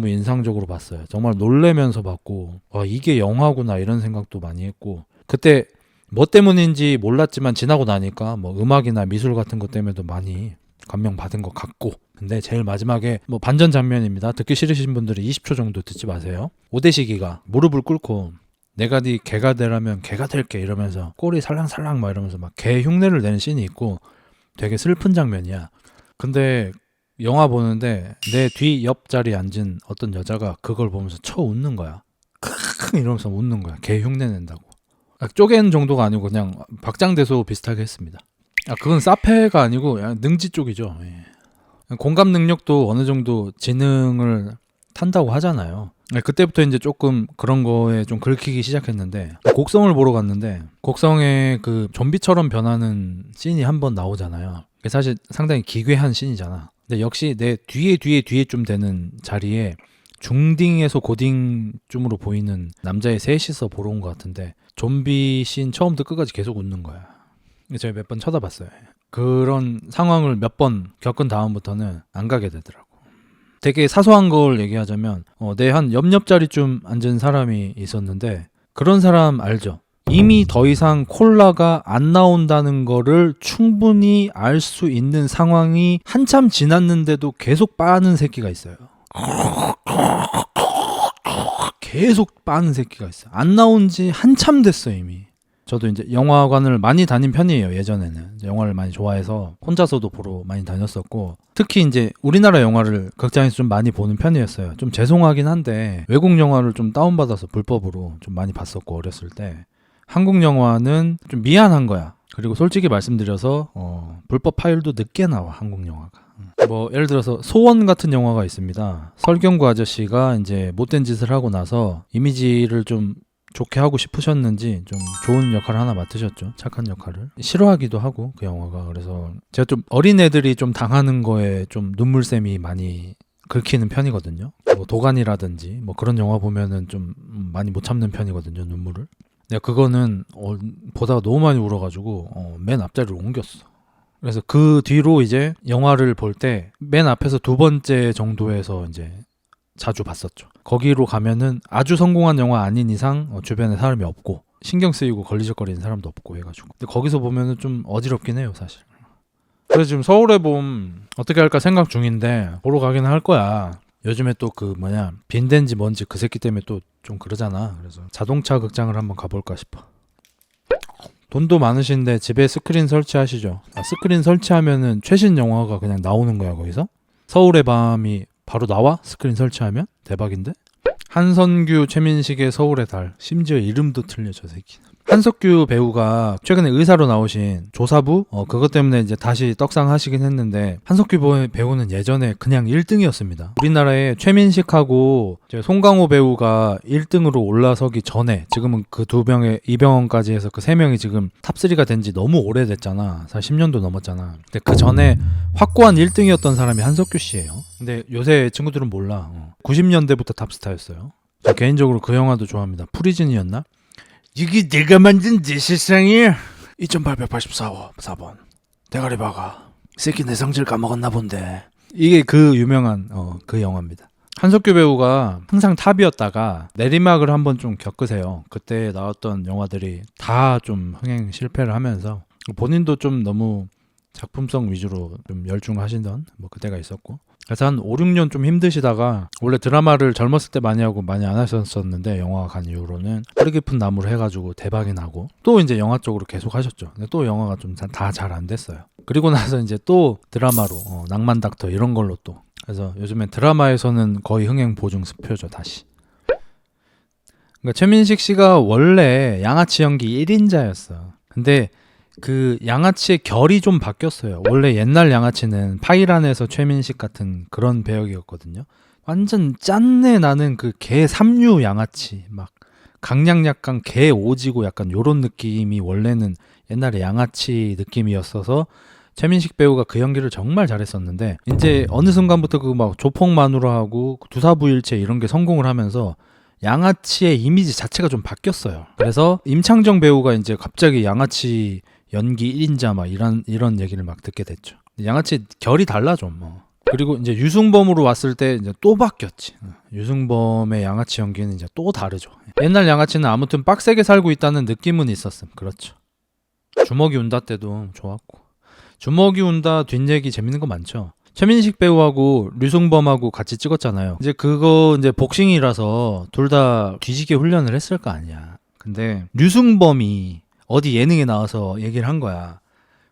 인상적으로 봤어요. 정말 놀래면서 봤고 와 이게 영화구나 이런 생각도 많이 했고 그때 뭐 때문인지 몰랐지만 지나고 나니까 뭐 음악이나 미술 같은 것 때문에도 많이 감명받은 것 같고 근데 제일 마지막에 뭐 반전 장면입니다. 듣기 싫으신 분들이 20초 정도 듣지 마세요. 오대식이가 무릎을 꿇고 내가 네 개가 되라면 개가 될게 이러면서 꼬리 살랑살랑 막 이러면서 막 개 흉내를 내는 씬이 있고 되게 슬픈 장면이야. 근데 영화 보는데 내 뒤 옆자리에 앉은 어떤 여자가 그걸 보면서 쳐 웃는 거야. 크크 이러면서 웃는 거야. 개 흉내 낸다고. 쪼갠 정도가 아니고 그냥 박장대소 비슷하게 했습니다. 그건 사페가 아니고 능지 쪽이죠. 예. 공감 능력도 어느 정도 지능을 탄다고 하잖아요. 그때부터 이제 조금 그런 거에 좀 긁히기 시작했는데 곡성을 보러 갔는데 곡성에 그 좀비처럼 변하는 씬이 한번 나오잖아요. 사실 상당히 기괴한 씬이잖아. 근데 역시 내 뒤에 좀 되는 자리에 중딩에서 고딩쯤으로 보이는 남자애 셋이서 보러 온 것 같은데 좀비 씬 처음부터 끝까지 계속 웃는 거야. 제가 몇 번 쳐다봤어요. 그런 상황을 몇 번 겪은 다음부터는 안 가게 되더라고. 되게 사소한 걸 얘기하자면 내 한 옆자리쯤 앉은 사람이 있었는데 그런 사람 알죠? 이미 더 이상 콜라가 안 나온다는 거를 충분히 알 수 있는 상황이 한참 지났는데도 계속 빠는 새끼가 있어요. 계속 빠는 새끼가 있어. 안 나온 지 한참 됐어 이미. 저도 이제 영화관을 많이 다닌 편이에요. 예전에는 영화를 많이 좋아해서 혼자서도 보러 많이 다녔었고, 특히 이제 우리나라 영화를 극장에서 좀 많이 보는 편이었어요. 좀 죄송하긴 한데 외국 영화를 좀 다운받아서 불법으로 좀 많이 봤었고, 어렸을 때 한국 영화는 좀 미안한 거야. 그리고 솔직히 말씀드려서 불법 파일도 늦게 나와, 한국 영화가. 뭐 예를 들어서 소원 같은 영화가 있습니다. 설경구 아저씨가 이제 못된 짓을 하고 나서 이미지를 좀 좋게 하고 싶으셨는지 좀 좋은 역할을 하나 맡으셨죠. 착한 역할을. 싫어하기도 하고 그 영화가. 그래서 제가 좀 어린애들이 좀 당하는 거에 좀 눈물샘이 많이 긁히는 편이거든요. 뭐 도가니라든지 뭐 그런 영화 보면은 좀 많이 못 참는 편이거든요, 눈물을. 내가 그거는 보다가 너무 많이 울어가지고 맨 앞자리로 옮겼어. 그래서 그 뒤로 이제 영화를 볼 때 맨 앞에서 두 번째 정도에서 이제 자주 봤었죠. 거기로 가면은 아주 성공한 영화 아닌 이상 주변에 사람이 없고 신경 쓰이고 걸리적거리는 사람도 없고 해가지고. 근데 거기서 보면은 좀 어지럽긴 해요, 사실. 그래서 지금 서울의 봄 어떻게 할까 생각 중인데 보러 가기는 할 거야. 요즘에 또 그 빈대인지 뭔지 그 새끼 때문에 또 좀 그러잖아. 그래서 자동차 극장을 한번 가볼까 싶어. 돈도 많으신데 집에 스크린 설치하시죠. 스크린 설치하면은 최신 영화가 그냥 나오는 거야, 거기서? 서울의 밤이 바로 나와? 스크린 설치하면? 대박인데? 한선규, 최민식의 서울의 달. 심지어 이름도 틀려, 저 새끼는. 한석규 배우가 최근에 의사로 나오신 조사부? 그것 때문에 이제 다시 떡상하시긴 했는데, 한석규 배우는 예전에 그냥 1등이었습니다. 우리나라에 최민식하고 송강호 배우가 1등으로 올라서기 전에, 지금은 그 두 명의 이병헌까지 해서 그 세 명이 지금 탑3가 된 지 너무 오래됐잖아. 사실 10년도 넘었잖아. 근데 그 전에 확고한 1등이었던 사람이 한석규 씨예요. 근데 요새 친구들은 몰라. 90년대부터 탑스타였어요. 저 개인적으로 그 영화도 좋아합니다. 프리즌이었나? 이게 내가 만든 내 세상이 2884번 대가리 박아. 이 새끼 내 성질 까먹었나 본데. 이게 그 유명한 그 영화입니다. 한석규 배우가 항상 탑이었다가 내리막을 한번 좀 겪으세요. 그때 나왔던 영화들이 다 좀 흥행 실패를 하면서 본인도 좀 너무 작품성 위주로 좀 열중하시던 뭐 그때가 있었고, 그래서 한 5, 6년 좀 힘드시다가 원래 드라마를 젊었을 때 많이 하고 많이 안 하셨었는데 영화가 간 이후로는 뿌리 깊은 나무를 해가지고 대박이 나고 또 이제 영화 쪽으로 계속 하셨죠. 근데 또 영화가 좀 다 잘 안 됐어요. 그리고 나서 이제 또 드라마로 낭만 닥터 이런 걸로 또, 그래서 요즘엔 드라마에서는 거의 흥행 보증 수표죠, 다시. 그러니까 최민식 씨가 원래 양아치 연기 1인자였어. 근데 그 양아치의 결이 좀 바뀌었어요. 원래 옛날 양아치는 파이란에서 최민식 같은 그런 배역이었거든요. 완전 짠내 나는 그 개 삼류 양아치, 막 강약 약간 개 오지고 약간 요런 느낌이 원래는 옛날에 양아치 느낌이었어서 최민식 배우가 그 연기를 정말 잘했었는데, 이제 어느 순간부터 그 막 조폭마누라하고 두사부일체 이런 게 성공을 하면서 양아치의 이미지 자체가 좀 바뀌었어요. 그래서 임창정 배우가 이제 갑자기 양아치 연기 1인자 막 이런 얘기를 막 듣게 됐죠. 양아치 결이 달라 좀 뭐. 그리고 이제 유승범으로 왔을 때 이제 또 바뀌었지. 유승범의 양아치 연기는 이제 또 다르죠. 옛날 양아치는 아무튼 빡세게 살고 있다는 느낌은 있었음. 그렇죠. 주먹이 운다 때도 좋았고. 주먹이 운다 뒷얘기 재밌는 거 많죠. 최민식 배우하고 류승범하고 같이 찍었잖아요. 이제 그거 이제 복싱이라서 둘 다 뒤지게 훈련을 했을 거 아니야. 근데 류승범이 어디 예능에 나와서 얘기를 한 거야.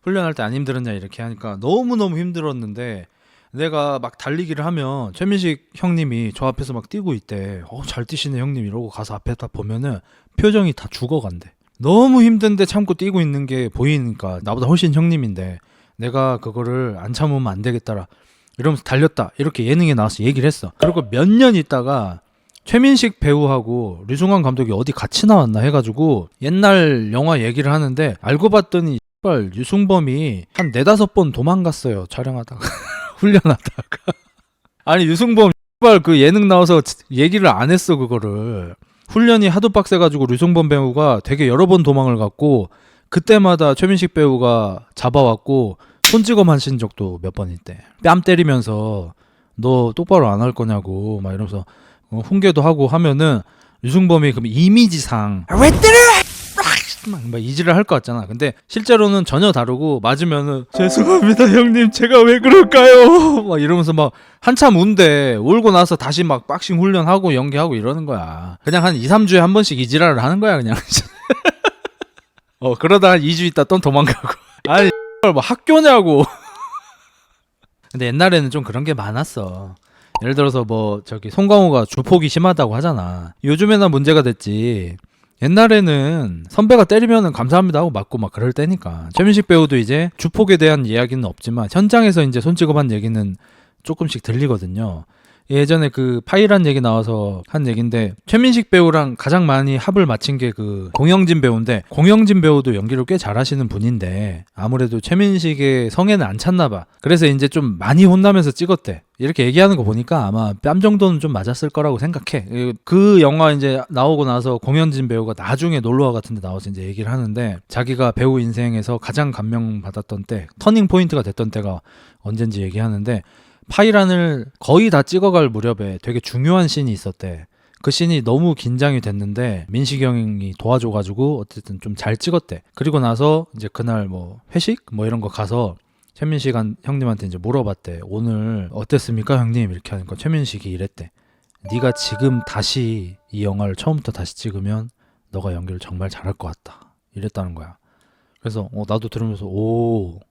훈련할 때 안 힘들었냐 이렇게 하니까 너무너무 힘들었는데 내가 막 달리기를 하면 최민식 형님이 저 앞에서 막 뛰고 있대. 잘 뛰시네 형님 이러고 가서 앞에 딱 보면은 표정이 다 죽어간대. 너무 힘든데 참고 뛰고 있는 게 보이니까 나보다 훨씬 형님인데 내가 그거를 안 참으면 안 되겠더라 이러면서 달렸다 이렇게 예능에 나와서 얘기를 했어. 그리고 몇 년 있다가 최민식 배우하고 류승환 감독이 어디 같이 나왔나 해가지고 옛날 영화 얘기를 하는데 알고 봤더니 유승범이 한 4-5번 도망갔어요, 촬영하다가. 훈련하다가. 아니 유승범 그 예능 나와서 얘기를 안 했어. 그거를 훈련이 하도 빡세가지고 류승범 배우가 되게 여러 번 도망을 갔고 그때마다 최민식 배우가 잡아왔고 손찌검 하신 적도 몇 번 있대. 뺨 때리면서 너 똑바로 안 할 거냐고 막 이러면서 훈계도 하고 하면은 유승범이 그럼 이미지상 왜 때려! 막 이지를 할 것 같잖아. 근데 실제로는 전혀 다르고 맞으면은 죄송합니다 형님 제가 왜 그럴까요? 막 이러면서 막 한참 운대 울고 나서 다시 막 박싱 훈련하고 연기하고 이러는 거야. 그냥 한 2-3주에 한 번씩 이지랄을 하는 거야 그냥. 그러다 2주 있다 또 도망가고. 아니 뭐 학교냐고. 근데 옛날에는 좀 그런 게 많았어. 예를 들어서 뭐 저기 송강호가 주폭이 심하다고 하잖아. 요즘에나 문제가 됐지. 옛날에는 선배가 때리면은 감사합니다 하고 맞고 막 그럴 때니까. 최민식 배우도 이제 주폭에 대한 이야기는 없지만 현장에서 이제 손찌검한 얘기는 조금씩 들리거든요. 예전에 그 파이란 얘기 나와서 한 얘긴데 최민식 배우랑 가장 많이 합을 맞춘 게 그 공영진 배우인데, 공영진 배우도 연기를 꽤 잘하시는 분인데 아무래도 최민식의 성에는 안 찼나 봐. 그래서 이제 좀 많이 혼나면서 찍었대. 이렇게 얘기하는 거 보니까 아마 뺨 정도는 좀 맞았을 거라고 생각해. 그 영화 이제 나오고 나서 공영진 배우가 나중에 놀러와 같은 데 나와서 이제 얘기를 하는데, 자기가 배우 인생에서 가장 감명받았던 때, 터닝 포인트가 됐던 때가 언젠지 얘기하는데, 파이란을 거의 다 찍어갈 무렵에 되게 중요한 씬이 있었대. 그 씬이 너무 긴장이 됐는데 민식이 형이 도와줘가지고 어쨌든 좀 잘 찍었대. 그리고 나서 이제 그날 뭐 회식 뭐 이런 거 가서 최민식 형님한테 이제 물어봤대. 오늘 어땠습니까 형님? 이렇게 하니까 최민식이 이랬대. 네가 지금 다시 이 영화를 처음부터 다시 찍으면 너가 연기를 정말 잘할 것 같다. 이랬다는 거야. 그래서 나도 들으면서 오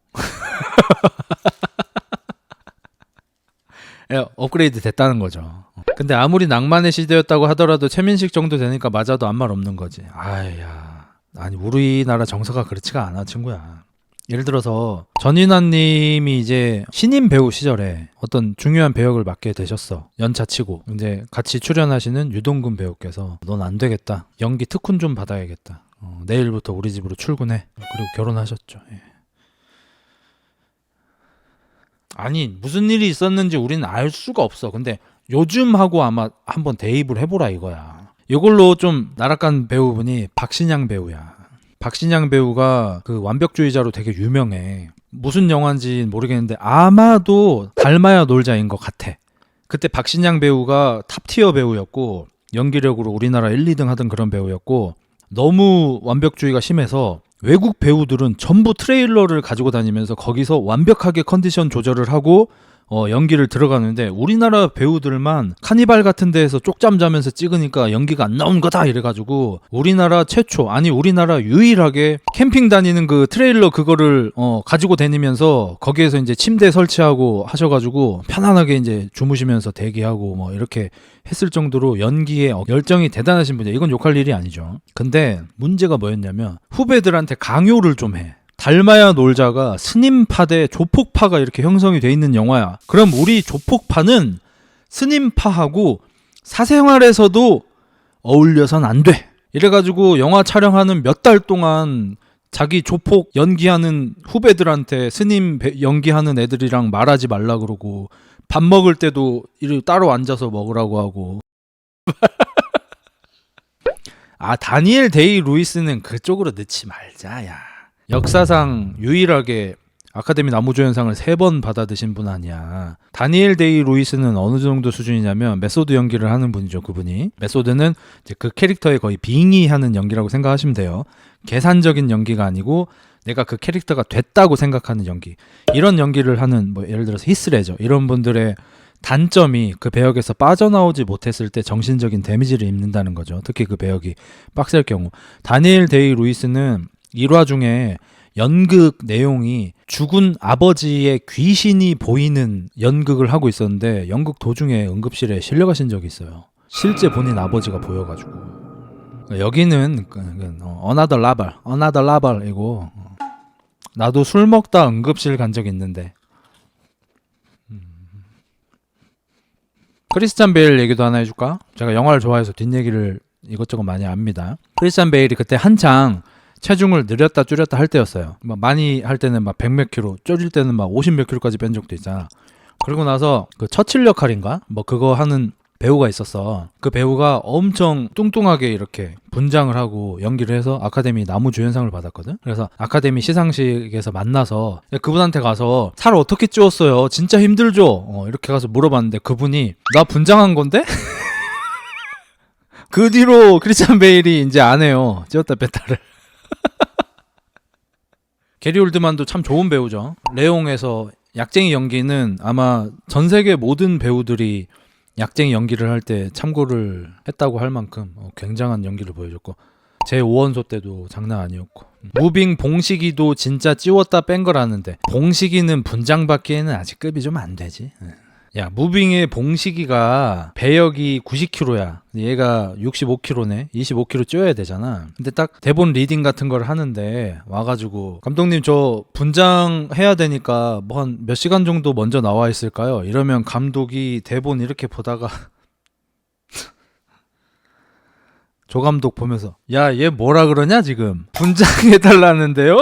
업그레이드 됐다는 거죠. 근데 아무리 낭만의 시대였다고 하더라도 최민식 정도 되니까 맞아도 아무 말 없는 거지. 아야, 아니 우리나라 정서가 그렇지가 않아 친구야. 예를 들어서 전인환 님이 이제 신인 배우 시절에 어떤 중요한 배역을 맡게 되셨어. 연차치고. 이제 같이 출연하시는 유동근 배우께서 넌 안 되겠다. 연기 특훈 좀 받아야겠다. 내일부터 우리 집으로 출근해. 그리고 결혼하셨죠. 예. 아니 무슨 일이 있었는지 우리는 알 수가 없어. 근데 요즘하고 아마 한번 대입을 해보라 이거야. 이걸로 좀 나락간 배우분이 박신양 배우야. 박신양 배우가 그 완벽주의자로 되게 유명해. 무슨 영화인지 모르겠는데 아마도 닮아야 놀자인 것 같아. 그때 박신양 배우가 탑티어 배우였고 연기력으로 우리나라 1, 2등 하던 그런 배우였고, 너무 완벽주의가 심해서 외국 배우들은 전부 트레일러를 가지고 다니면서 거기서 완벽하게 컨디션 조절을 하고 연기를 들어가는데, 우리나라 배우들만 카니발 같은 데에서 쪽잠 자면서 찍으니까 연기가 안 나온 거다 이래가지고 우리나라 최초, 아니 우리나라 유일하게 캠핑 다니는 그 트레일러 그거를 가지고 다니면서 거기에서 이제 침대 설치하고 하셔가지고 편안하게 이제 주무시면서 대기하고 뭐 이렇게 했을 정도로 연기에 열정이 대단하신 분이에요. 이건 욕할 일이 아니죠. 근데 문제가 뭐였냐면 후배들한테 강요를 좀 해. 닮아야 놀자가 스님파 대 조폭파가 이렇게 형성이 돼 있는 영화야. 그럼 우리 조폭파는 스님파하고 사생활에서도 어울려선 안 돼. 이래가지고 영화 촬영하는 몇 달 동안 자기 조폭 연기하는 후배들한테 스님 연기하는 애들이랑 말하지 말라 그러고, 밥 먹을 때도 따로 앉아서 먹으라고 하고. 다니엘 데이 루이스는 그쪽으로 넣지 말자 야. 역사상 유일하게 아카데미 나무조연상을 3번 받아드신 분 아니야. 다니엘 데이 루이스는 어느 정도 수준이냐면 메소드 연기를 하는 분이죠. 그분이. 메소드는 이제 그 캐릭터에 거의 빙의하는 연기라고 생각하시면 돼요. 계산적인 연기가 아니고 내가 그 캐릭터가 됐다고 생각하는 연기. 이런 연기를 하는 뭐 예를 들어서 히스레저 이런 분들의 단점이 그 배역에서 빠져나오지 못했을 때 정신적인 데미지를 입는다는 거죠. 특히 그 배역이 빡셀 경우. 다니엘 데이 루이스는 1화 중에 연극 내용이 죽은 아버지의 귀신이 보이는 연극을 하고 있었는데 연극 도중에 응급실에 실려가신 적이 있어요. 실제 본인 아버지가 보여가지고. 여기는 another level이고, 나도 술 먹다 응급실 간 적 있는데. 크리스찬 베일 얘기도 하나 해줄까? 제가 영화를 좋아해서 뒷얘기를 이것저것 많이 압니다. 크리스찬 베일이 그때 한창 체중을 늘렸다 줄였다 할 때였어요. 막 많이 할 때는 막 100몇 킬로, 줄일 때는 막 50몇 킬로까지 뺀 적도 있잖아. 그리고 나서 그 처칠 역할인가? 뭐 그거 하는 배우가 있었어. 그 배우가 엄청 뚱뚱하게 이렇게 분장을 하고 연기를 해서 아카데미 나무주연상을 받았거든. 그래서 아카데미 시상식에서 만나서 그분한테 가서 살 어떻게 찌웠어요? 진짜 힘들죠? 이렇게 가서 물어봤는데 그분이 나 분장한 건데? 그 뒤로 크리스찬 베일이 이제 안 해요. 찌웠다 뺐다를. 게리 올드만도 참 좋은 배우죠. 레옹에서 약쟁이 연기는 아마 전 세계 모든 배우들이 약쟁이 연기를 할 때 참고를 했다고 할 만큼 굉장한 연기를 보여줬고, 제 5원소 때도 장난 아니었고. 무빙 봉식이도 진짜 찌웠다 뺀 거라는데 봉식이는 분장 받기에는 아직 급이 좀 안 되지. 야, 무빙의 봉식이가 배역이 90kg야. 얘가 65kg네. 25kg 쪄야 되잖아. 근데 딱 대본 리딩 같은 걸 하는데 와가지고 감독님 저 분장 해야 되니까 뭐 한 몇 시간 정도 먼저 나와 있을까요? 이러면 감독이 대본 이렇게 보다가 조 감독 보면서 야, 얘 뭐라 그러냐 지금? 분장해달라는데요?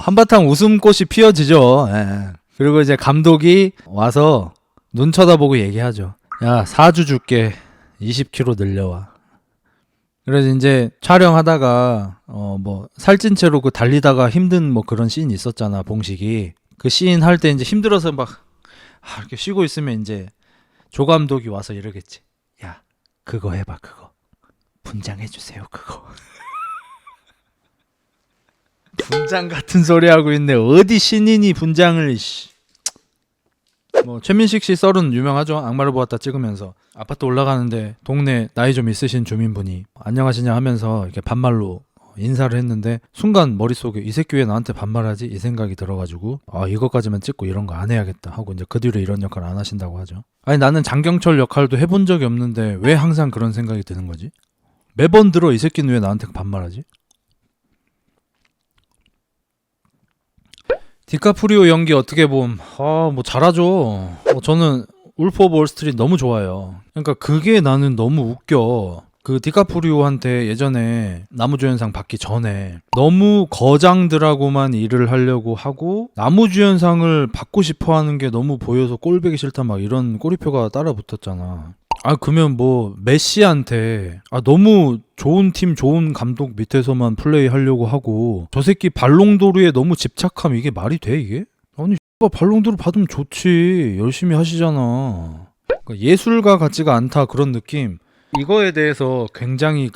한바탕 웃음꽃이 피어지죠. 예. 그리고 이제 감독이 와서 눈 쳐다보고 얘기하죠. 야, 4주 줄게. 20kg 늘려와. 그래서 이제 촬영하다가 뭐 살찐 채로 그 달리다가 힘든 뭐 그런 씬 있었잖아, 봉식이. 그 씬 할 때 이제 힘들어서 막 이렇게 쉬고 있으면 이제 조 감독이 와서 이러겠지. 야, 그거 해봐, 그거. 분장해 주세요, 그거. 분장 같은 소리 하고 있네. 어디 신인이 분장을. 뭐 최민식 씨 썰은 유명하죠. 악마를 보았다 찍으면서 아파트 올라가는데 동네 나이 좀 있으신 주민분이 안녕하시냐 하면서 이렇게 반말로 인사를 했는데 순간 머릿속에 이 새끼 왜 나한테 반말하지? 이 생각이 들어가지고 이것까지만 찍고 이런 거 안 해야겠다 하고 이제 그 뒤로 이런 역할 안 하신다고 하죠. 아니 나는 장경철 역할도 해본 적이 없는데 왜 항상 그런 생각이 드는 거지? 매번 들어 이 새끼는 왜 나한테 반말하지? 디카프리오 연기 어떻게 봄? 뭐 잘하죠. 저는 울프 오브 월스트리트 너무 좋아요. 그러니까 그게 나는 너무 웃겨. 그 디카프리오한테 예전에 나무주연상 받기 전에 너무 거장들하고만 일을 하려고 하고 나무주연상을 받고 싶어 하는 게 너무 보여서 꼴보기 싫다 막 이런 꼬리표가 따라 붙었잖아. 그러면 뭐 메시한테 너무 좋은 팀 좋은 감독 밑에서만 플레이하려고 하고 저 새끼 발롱도르에 너무 집착함 이게 말이 돼 이게? 아니 발롱도르 받으면 좋지. 열심히 하시잖아. 그러니까 예술가 같지가 않다 그런 느낌. 이거에 대해서 굉장히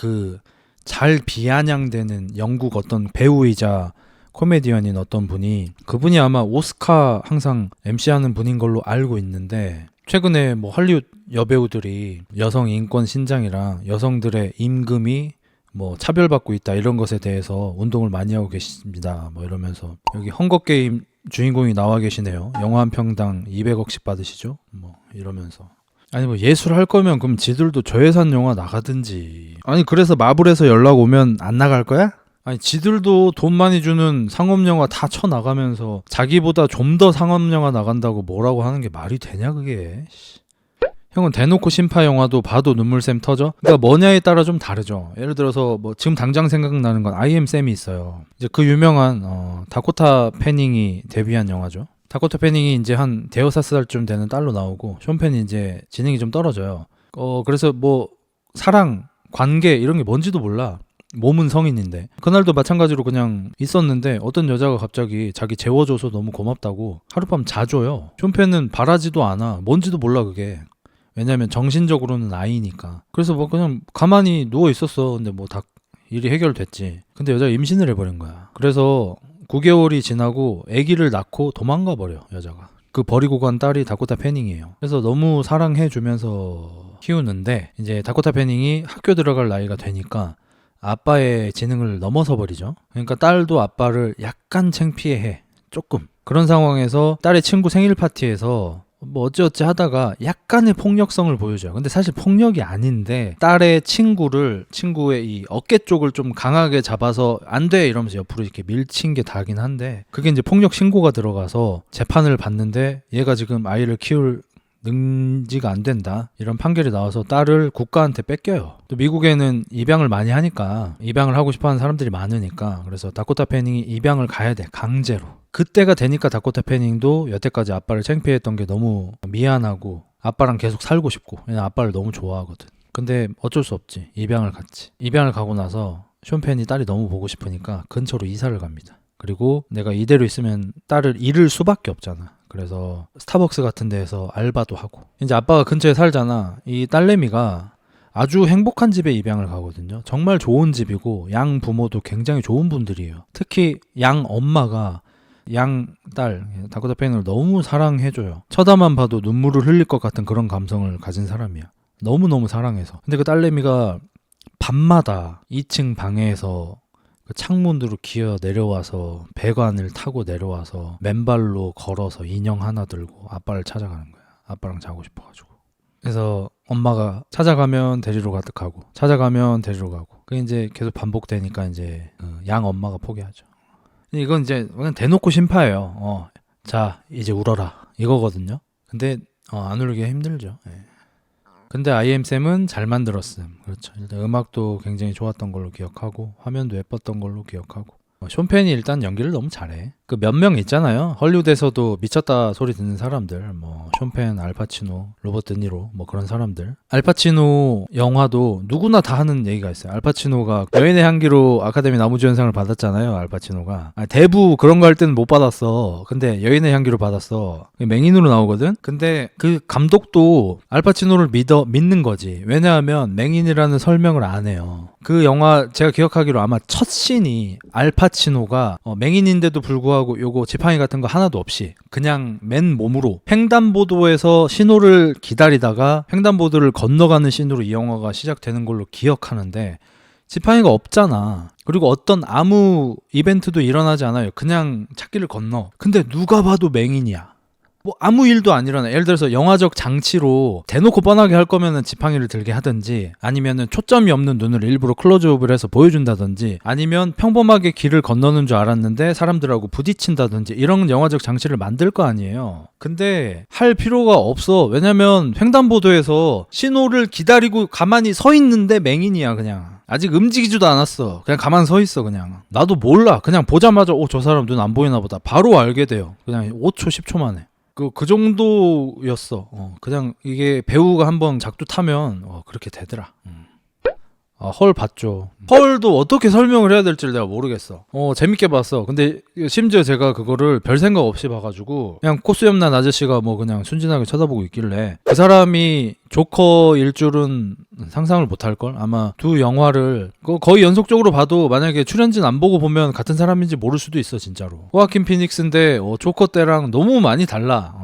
잘 비아냥되는 영국 어떤 배우이자 코미디언인 어떤 분이 그분이 아마 오스카 항상 MC하는 분인 걸로 알고 있는데 최근에 뭐 할리우드 여배우들이 여성 인권 신장이랑 여성들의 임금이 뭐 차별받고 있다 이런 것에 대해서 운동을 많이 하고 계십니다. 뭐 이러면서 여기 헝거게임 주인공이 나와 계시네요. 영화 한 평당 200억씩 받으시죠? 뭐 이러면서 아니 뭐 예술 할 거면 그럼 지들도 저예산 영화 나가든지. 아니 그래서 마블에서 연락 오면 안 나갈 거야? 아니 지들도 돈 많이 주는 상업영화 다 쳐나가면서 자기보다 좀 더 상업영화 나간다고 뭐라고 하는 게 말이 되냐 그게. 형은 대놓고 심파 영화도 봐도 눈물샘 터져? 그러니까 뭐냐에 따라 좀 다르죠. 예를 들어서 뭐 지금 당장 생각나는 건 I Am Sam이 있어요. 이제 그 유명한 다코타 패닝이 데뷔한 영화죠. 다코타 패닝이 이제 한 대여섯 살쯤 되는 딸로 나오고 숀 펜이 이제 지능이 좀 떨어져요. 그래서 뭐 사랑, 관계 이런 게 뭔지도 몰라. 몸은 성인인데 그날도 마찬가지로 그냥 있었는데 어떤 여자가 갑자기 자기 재워줘서 너무 고맙다고 하룻밤 자줘요. 숀 펜은 바라지도 않아. 뭔지도 몰라 그게. 왜냐면 정신적으로는 아이니까. 그래서 뭐 그냥 가만히 누워 있었어. 근데 뭐 다 일이 해결됐지. 근데 여자가 임신을 해버린 거야. 그래서 9개월이 지나고 아기를 낳고 도망가 버려 여자가. 그 버리고 간 딸이 다코타 패닝이에요. 그래서 너무 사랑해주면서 키우는데 이제 다코타 패닝이 학교 들어갈 나이가 되니까 아빠의 지능을 넘어서 버리죠. 그러니까 딸도 아빠를 약간 창피해해. 조금. 그런 상황에서 딸의 친구 생일 파티에서 뭐 어찌어찌 하다가 약간의 폭력성을 보여줘요. 근데 사실 폭력이 아닌데 딸의 친구의 이 어깨 쪽을 좀 강하게 잡아서 안 돼 이러면서 옆으로 이렇게 밀친 게 다긴 한데 그게 이제 폭력 신고가 들어가서 재판을 받는데 얘가 지금 아이를 키울 능지가 안 된다 이런 판결이 나와서 딸을 국가한테 뺏겨요. 또 미국에는 입양을 많이 하니까 입양을 하고 싶어하는 사람들이 많으니까 그래서 다코타 패닝이 입양을 가야 돼 강제로. 그때가 되니까 다코타 패닝도 여태까지 아빠를 창피했던 게 너무 미안하고 아빠랑 계속 살고 싶고 왜냐면 아빠를 너무 좋아하거든. 근데 어쩔 수 없지. 입양을 갔지. 입양을 가고 나서 숀 펜이 딸이 너무 보고 싶으니까 근처로 이사를 갑니다. 그리고 내가 이대로 있으면 딸을 잃을 수밖에 없잖아. 그래서 스타벅스 같은 데에서 알바도 하고 이제 아빠가 근처에 살잖아. 이 딸내미가 아주 행복한 집에 입양을 가거든요. 정말 좋은 집이고 양 부모도 굉장히 좋은 분들이에요. 특히 양 엄마가 양 딸 다코타 패닝을 너무 사랑해줘요. 쳐다만 봐도 눈물을 흘릴 것 같은 그런 감성을 가진 사람이야. 너무너무 사랑해서. 근데 그 딸내미가 밤마다 2층 방에서 그 창문으로 기어 내려와서 배관을 타고 내려와서 맨발로 걸어서 인형 하나 들고 아빠를 찾아가는 거야. 아빠랑 자고 싶어가지고. 그래서 엄마가 찾아가면 데리러 가득하고 찾아가면 데리러 가고. 그게 이제 계속 반복되니까 이제 양 엄마가 포기하죠. 이건 이제 그냥 대놓고 심파예요. 자 이제 울어라 이거거든요. 근데 안 울기가 힘들죠. 예. 근데 IM쌤은 잘 만들었음. 그렇죠. 일단 음악도 굉장히 좋았던 걸로 기억하고 화면도 예뻤던 걸로 기억하고 숀 펜이 일단 연기를 너무 잘해. 그 몇 명 있잖아요. 헐리우드에서도 미쳤다 소리 듣는 사람들, 뭐 숀 펜, 알파치노, 로버트 드니로 뭐 그런 사람들. 알파치노 영화도 누구나 다 하는 얘기가 있어요. 알파치노가 여인의 향기로 아카데미 나무주연상을 받았잖아요. 알파치노가 대부 그런 거 할 때는 못 받았어. 근데 여인의 향기로 받았어. 맹인으로 나오거든. 근데 그 감독도 알파치노를 믿는 거지. 왜냐하면 맹인이라는 설명을 안 해요. 그 영화 제가 기억하기로 아마 첫 씬이 알파치노가 맹인인데도 불구하고 요거 지팡이 같은 거 하나도 없이 그냥 맨 몸으로 횡단보도에서 신호를 기다리다가 횡단보도를 건너가는 씬으로 이 영화가 시작되는 걸로 기억하는데 지팡이가 없잖아. 그리고 어떤 아무 이벤트도 일어나지 않아요. 그냥 찾기를 건너. 근데 누가 봐도 맹인이야. 뭐 아무 일도 안 일어나. 예를 들어서 영화적 장치로 대놓고 뻔하게 할 거면은 지팡이를 들게 하든지 아니면은 초점이 없는 눈을 일부러 클로즈업을 해서 보여준다든지 아니면 평범하게 길을 건너는 줄 알았는데 사람들하고 부딪힌다든지 이런 영화적 장치를 만들 거 아니에요. 근데 할 필요가 없어. 왜냐면 횡단보도에서 신호를 기다리고 가만히 서 있는데 맹인이야. 그냥 아직 움직이지도 않았어. 그냥 가만 서 있어. 그냥 나도 몰라. 그냥 보자마자 저 사람 눈 안 보이나 보다 바로 알게 돼요. 그냥 5초 10초 만에. 그 정도였어. 그냥 이게 배우가 한번 작두 타면 그렇게 되더라. 헐 봤죠. 헐도 어떻게 설명을 해야 될지 내가 모르겠어. 재밌게 봤어. 근데 심지어 제가 그거를 별 생각 없이 봐가지고 그냥 코스 옆난 아저씨가 뭐 그냥 순진하게 쳐다보고 있길래 그 사람이 조커일 줄은 상상을 못할걸? 아마 두 영화를 거의 연속적으로 봐도 만약에 출연진 안 보고 보면 같은 사람인지 모를 수도 있어 진짜로. 호아킨 피닉스인데 조커 때랑 너무 많이 달라.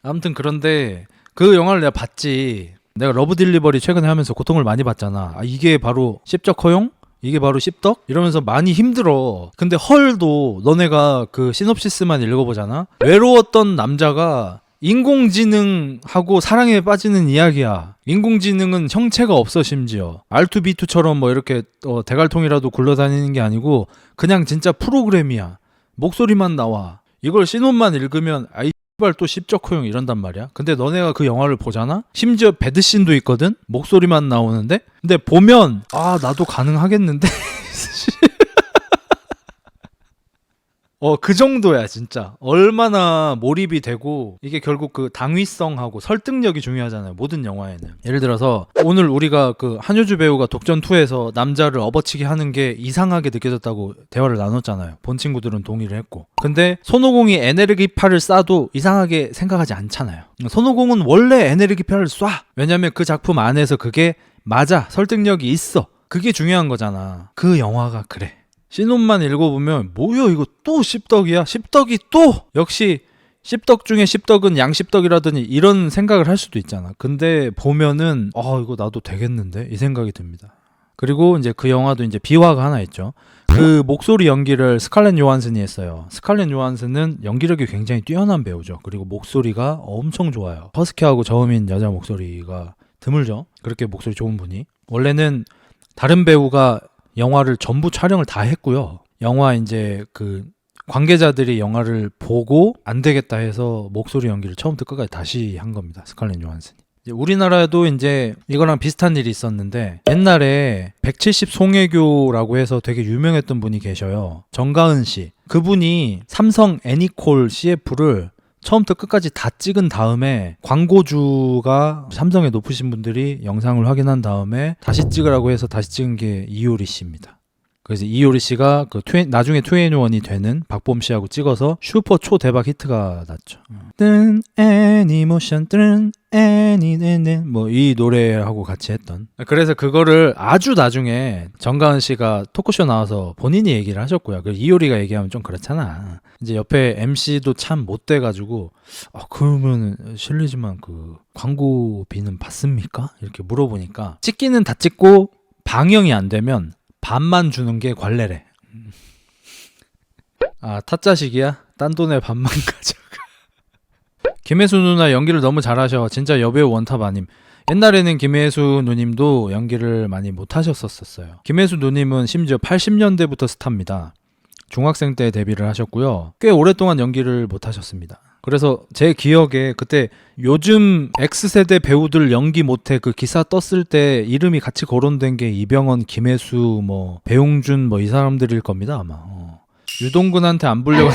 아무튼 그런데 그 영화를 내가 봤지. 내가 러브 딜리버리 최근에 하면서 고통을 많이 받잖아. 이게 바로 씹적 허용? 이게 바로 씹덕? 이러면서 많이 힘들어. 근데 헐도 너네가 그 시놉시스만 읽어보잖아. 외로웠던 남자가 인공지능하고 사랑에 빠지는 이야기야. 인공지능은 형체가 없어. 심지어 R2B2처럼 뭐 이렇게 대갈통이라도 굴러다니는 게 아니고 그냥 진짜 프로그램이야. 목소리만 나와. 이걸 신혼만 읽으면 씨발 또 씹적 허용 이런단 말이야. 근데 너네가 그 영화를 보잖아. 심지어 배드씬도 있거든. 목소리만 나오는데. 근데 보면 나도 가능하겠는데. 그 정도야 진짜. 얼마나 몰입이 되고 이게 결국 그 당위성하고 설득력이 중요하잖아요. 모든 영화에는. 예를 들어서 오늘 우리가 그 한효주 배우가 독전2에서 남자를 업어치기 하는 게 이상하게 느껴졌다고 대화를 나눴잖아요. 본 친구들은 동의를 했고. 근데 손오공이 에네르기파를 쏴도 이상하게 생각하지 않잖아요. 손오공은 원래 에네르기파를 쏴. 왜냐면 그 작품 안에서 그게 맞아. 설득력이 있어. 그게 중요한 거잖아. 그 영화가 그래. 신혼만 읽어보면 뭐야 이거 또 씹덕이야? 씹덕이 또 역시 씹덕 중에 씹덕은 양씹덕이라더니 이런 생각을 할 수도 있잖아. 근데 보면은 이거 나도 되겠는데 이 생각이 듭니다. 그리고 이제 그 영화도 이제 비화가 하나 있죠. 그 목소리 연기를 스칼렛 요한슨이 했어요. 스칼렛 요한슨은 연기력이 굉장히 뛰어난 배우죠. 그리고 목소리가 엄청 좋아요. 허스키하고 저음인 여자 목소리가 드물죠. 그렇게 목소리 좋은 분이. 원래는 다른 배우가 영화를 전부 촬영을 다 했고요. 영화 이제 그 관계자들이 영화를 보고 안 되겠다 해서 목소리 연기를 처음부터 끝까지 다시 한 겁니다. 스칼렛 요한슨이. 우리나라에도 이제 이거랑 비슷한 일이 있었는데 옛날에 170 송혜교라고 해서 되게 유명했던 분이 계셔요. 정가은 씨. 그분이 삼성 애니콜 CF를 처음부터 끝까지 다 찍은 다음에 광고주가 삼성에 높으신 분들이 영상을 확인한 다음에 다시 찍으라고 해서 다시 찍은 게 이효리 씨입니다. 그래서 이효리 씨가 그 나중에 2NE1이 되는 박봄 씨하고 찍어서 슈퍼 초대박 히트가 났죠. 뜬 애니모션 뜬 애니네네 뭐이 노래하고 같이 했던. 그래서 그거를 아주 나중에 정가은 씨가 토크쇼 나와서 본인이 얘기를 하셨고요. 그 이효리가 얘기하면 좀 그렇잖아. 이제 옆에 MC도 참 못 돼가지고 그러면 실례지만 그 광고비는 받습니까? 이렇게 물어보니까 찍기는 다 찍고 방영이 안 되면 반만 주는 게 관례래. 타짜식이야? 딴 돈에 반만 가져가. 김혜수 누나 연기를 너무 잘하셔. 진짜 여배우 원탑 아님. 옛날에는 김혜수 누님도 연기를 많이 못하셨었어요. 김혜수 누님은 심지어 80년대부터 스타입니다. 중학생 때 데뷔를 하셨고요. 꽤 오랫동안 연기를 못하셨습니다. 그래서 제 기억에 그때 요즘 X세대 배우들 연기 못해 그 기사 떴을 때 이름이 같이 거론된 게 이병헌, 김혜수, 뭐 배용준 뭐 이 사람들일 겁니다 아마. 유동근한테 안 불려가.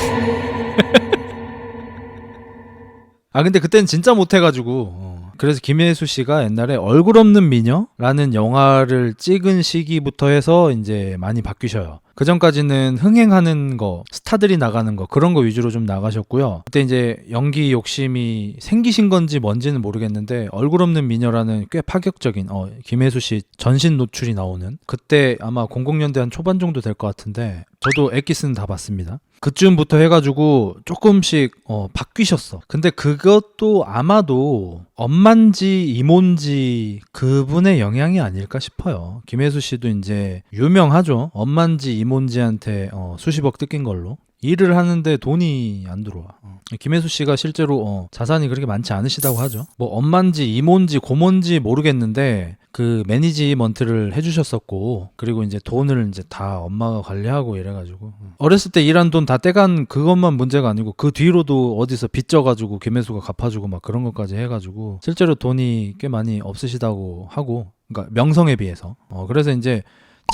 근데 그때는 진짜 못해가지고. 그래서 김혜수 씨가 옛날에 얼굴 없는 미녀라는 영화를 찍은 시기부터 해서 이제 많이 바뀌셔요. 그 전까지는 흥행하는 거, 스타들이 나가는 거 그런 거 위주로 좀 나가셨고요. 그때 이제 연기 욕심이 생기신 건지 뭔지는 모르겠는데 얼굴 없는 미녀라는 꽤 파격적인 김혜수 씨 전신 노출이 나오는 그때 아마 00년대 한 초반 정도 될 것 같은데 저도 엑기스는 다 봤습니다. 그쯤부터 해가지고 조금씩 바뀌셨어. 근데 그것도 아마도 엄만지 이몬지 그분의 영향이 아닐까 싶어요. 김혜수 씨도 이제 유명하죠. 엄만지 이몬지한테 수십억 뜯긴 걸로. 일을 하는데 돈이 안 들어와. 김혜수 씨가 실제로 자산이 그렇게 많지 않으시다고 하죠. 뭐 엄만지 이몬지 고몬지 모르겠는데 그 매니지먼트를 해주셨었고 그리고 이제 돈을 이제 다 엄마가 관리하고 이래가지고 어렸을 때 일한 돈 다 떼간 그것만 문제가 아니고 그 뒤로도 어디서 빚져가지고 김혜수가 갚아주고 막 그런 것까지 해가지고 실제로 돈이 꽤 많이 없으시다고 하고 그러니까 명성에 비해서 그래서 이제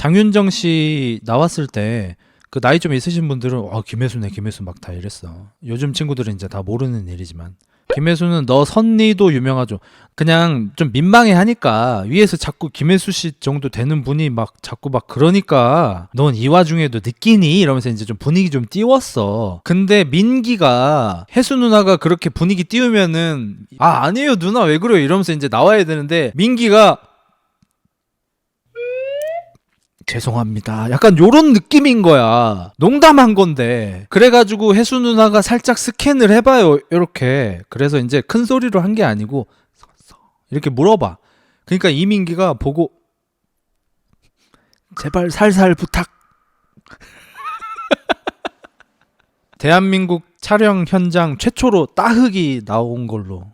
장윤정 씨 나왔을 때 그 나이 좀 있으신 분들은 김혜수네 김혜수 막 다 이랬어. 요즘 친구들은 이제 다 모르는 일이지만 김혜수는 너 선니도 유명하죠. 그냥 좀 민망해 하니까 위에서 자꾸 김혜수 씨 정도 되는 분이 막 자꾸 막 그러니까 넌 이 와중에도 느끼니? 이러면서 이제 좀 분위기 좀 띄웠어. 근데 민기가 혜수 누나가 그렇게 분위기 띄우면은 아니에요 누나 왜 그래요? 이러면서 이제 나와야 되는데 민기가 죄송합니다. 약간 요런 느낌인 거야. 농담한 건데. 그래가지고 혜수 누나가 살짝 스캔을 해봐요. 이렇게. 그래서 이제 큰 소리로 한 게 아니고 이렇게 물어봐. 그러니까 이민기가 보고 제발 살살 부탁. 대한민국 촬영 현장 최초로 따흑이 나온 걸로.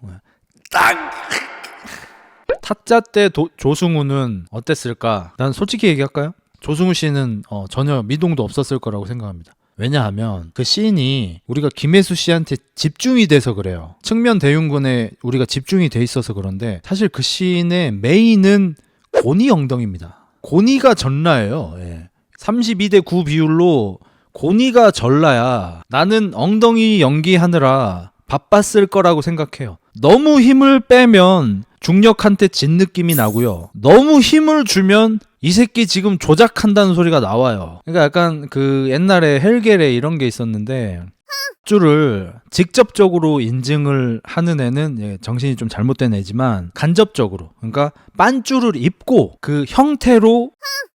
딱! 타짜 때 조승우는 어땠을까? 난 솔직히 얘기할까요? 조승우 씨는 전혀 미동도 없었을 거라고 생각합니다. 왜냐하면 그 씬이 우리가 김혜수 씨한테 집중이 돼서 그래요. 측면 대흉근에 우리가 집중이 돼 있어서 그런데 사실 그 씬의 메인은 고니 엉덩이입니다. 고니가 전라예요. 32대 9 비율로 고니가 전라야 나는 엉덩이 연기하느라 바빴을 거라고 생각해요. 너무 힘을 빼면 중력한테 진 느낌이 나고요. 너무 힘을 주면 이 새끼 지금 조작한다는 소리가 나와요. 그러니까 약간 그 옛날에 헬겔에 이런 게 있었는데 줄을 직접적으로 인증을 하는 애는 정신이 좀 잘못된 애지만 간접적으로 그러니까 빤줄을 입고 그 형태로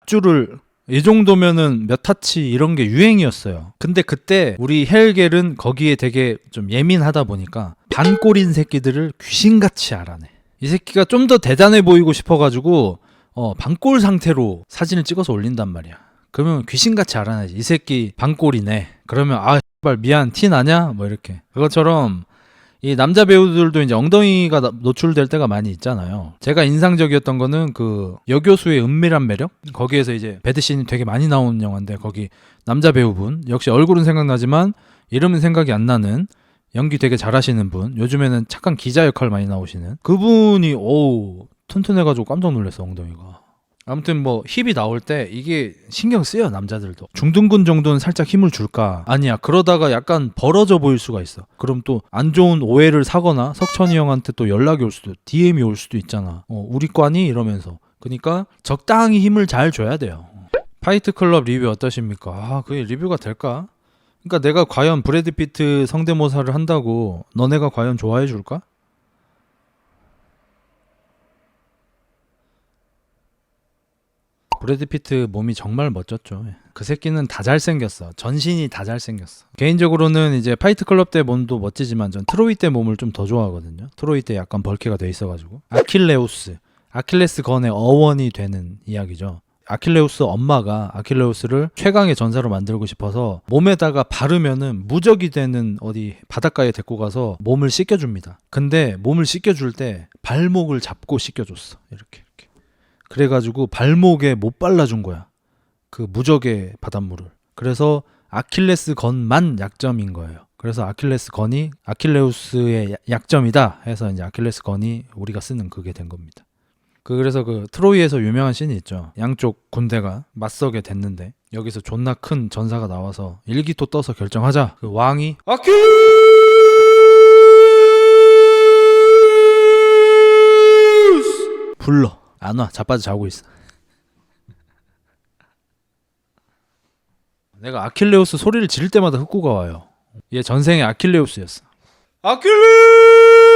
줄을 이 정도면은 몇 타치 이런 게 유행이었어요. 근데 그때 우리 헬겔은 거기에 되게 좀 예민하다 보니까 반꼴인 새끼들을 귀신같이 알아내. 이 새끼가 좀 더 대단해 보이고 싶어가지고 반꼴 상태로 사진을 찍어서 올린단 말이야. 그러면 귀신같이 알아내지. 이 새끼 반꼴이네. 그러면 씨발 미안 티 나냐? 뭐 이렇게. 그것처럼 이 남자 배우들도 이제 엉덩이가 노출될 때가 많이 있잖아요. 제가 인상적이었던 거는 그 여교수의 은밀한 매력? 거기에서 이제 배드씬이 되게 많이 나오는 영화인데 거기 남자 배우분 역시 얼굴은 생각나지만 이름은 생각이 안 나는 연기 되게 잘하시는 분 요즘에는 착한 기자 역할 많이 나오시는 그분이 튼튼해가지고 깜짝 놀랐어 엉덩이가. 아무튼 뭐 힙이 나올 때 이게 신경 쓰여 남자들도. 중둔근 정도는 살짝 힘을 줄까? 아니야 그러다가 약간 벌어져 보일 수가 있어. 그럼 또 안 좋은 오해를 사거나 석천이 형한테 또 연락이 올 수도 DM이 올 수도 있잖아. 우리 과니? 이러면서. 그러니까 적당히 힘을 잘 줘야 돼요. 파이트 클럽 리뷰 어떠십니까? 아, 그게 리뷰가 될까? 그러니까 내가 과연 브래드 피트 성대모사를 한다고 너네가 과연 좋아해 줄까? 브래드 피트 몸이 정말 멋졌죠. 그 새끼는 다 잘생겼어. 전신이 다 잘생겼어. 개인적으로는 이제 파이트 클럽 때 몸도 멋지지만 전 트로이 때 몸을 좀 더 좋아하거든요. 트로이 때 약간 벌케가 돼 있어가지고. 아킬레스 건의 어원이 되는 이야기죠. 아킬레우스 엄마가 아킬레우스를 최강의 전사로 만들고 싶어서 몸에다가 바르면은 무적이 되는 어디 바닷가에 데리고 가서 몸을 씻겨줍니다. 근데 몸을 씻겨줄 때 발목을 잡고 씻겨줬어. 이렇게. 그래가지고 발목에 못 발라준 거야. 그 무적의 바닷물을. 그래서 아킬레스 건만 약점인 거예요. 그래서 아킬레스 건이 아킬레우스의 약점이다 해서 이제 아킬레스 건이 우리가 쓰는 그게 된 겁니다. 그래서 그 트로이에서 유명한 씬이 있죠. 양쪽 군대가 맞서게 됐는데 여기서 존나 큰 전사가 나와서 일기토 떠서 결정하자. 그 왕이 아킬레스 불러. 안 와. 자빠져 자고 있어. 내가 아킬레우스 소리를 지를 때마다 흑구가 와요. 얘 전생에 아킬레우스였어. 아킬레우스!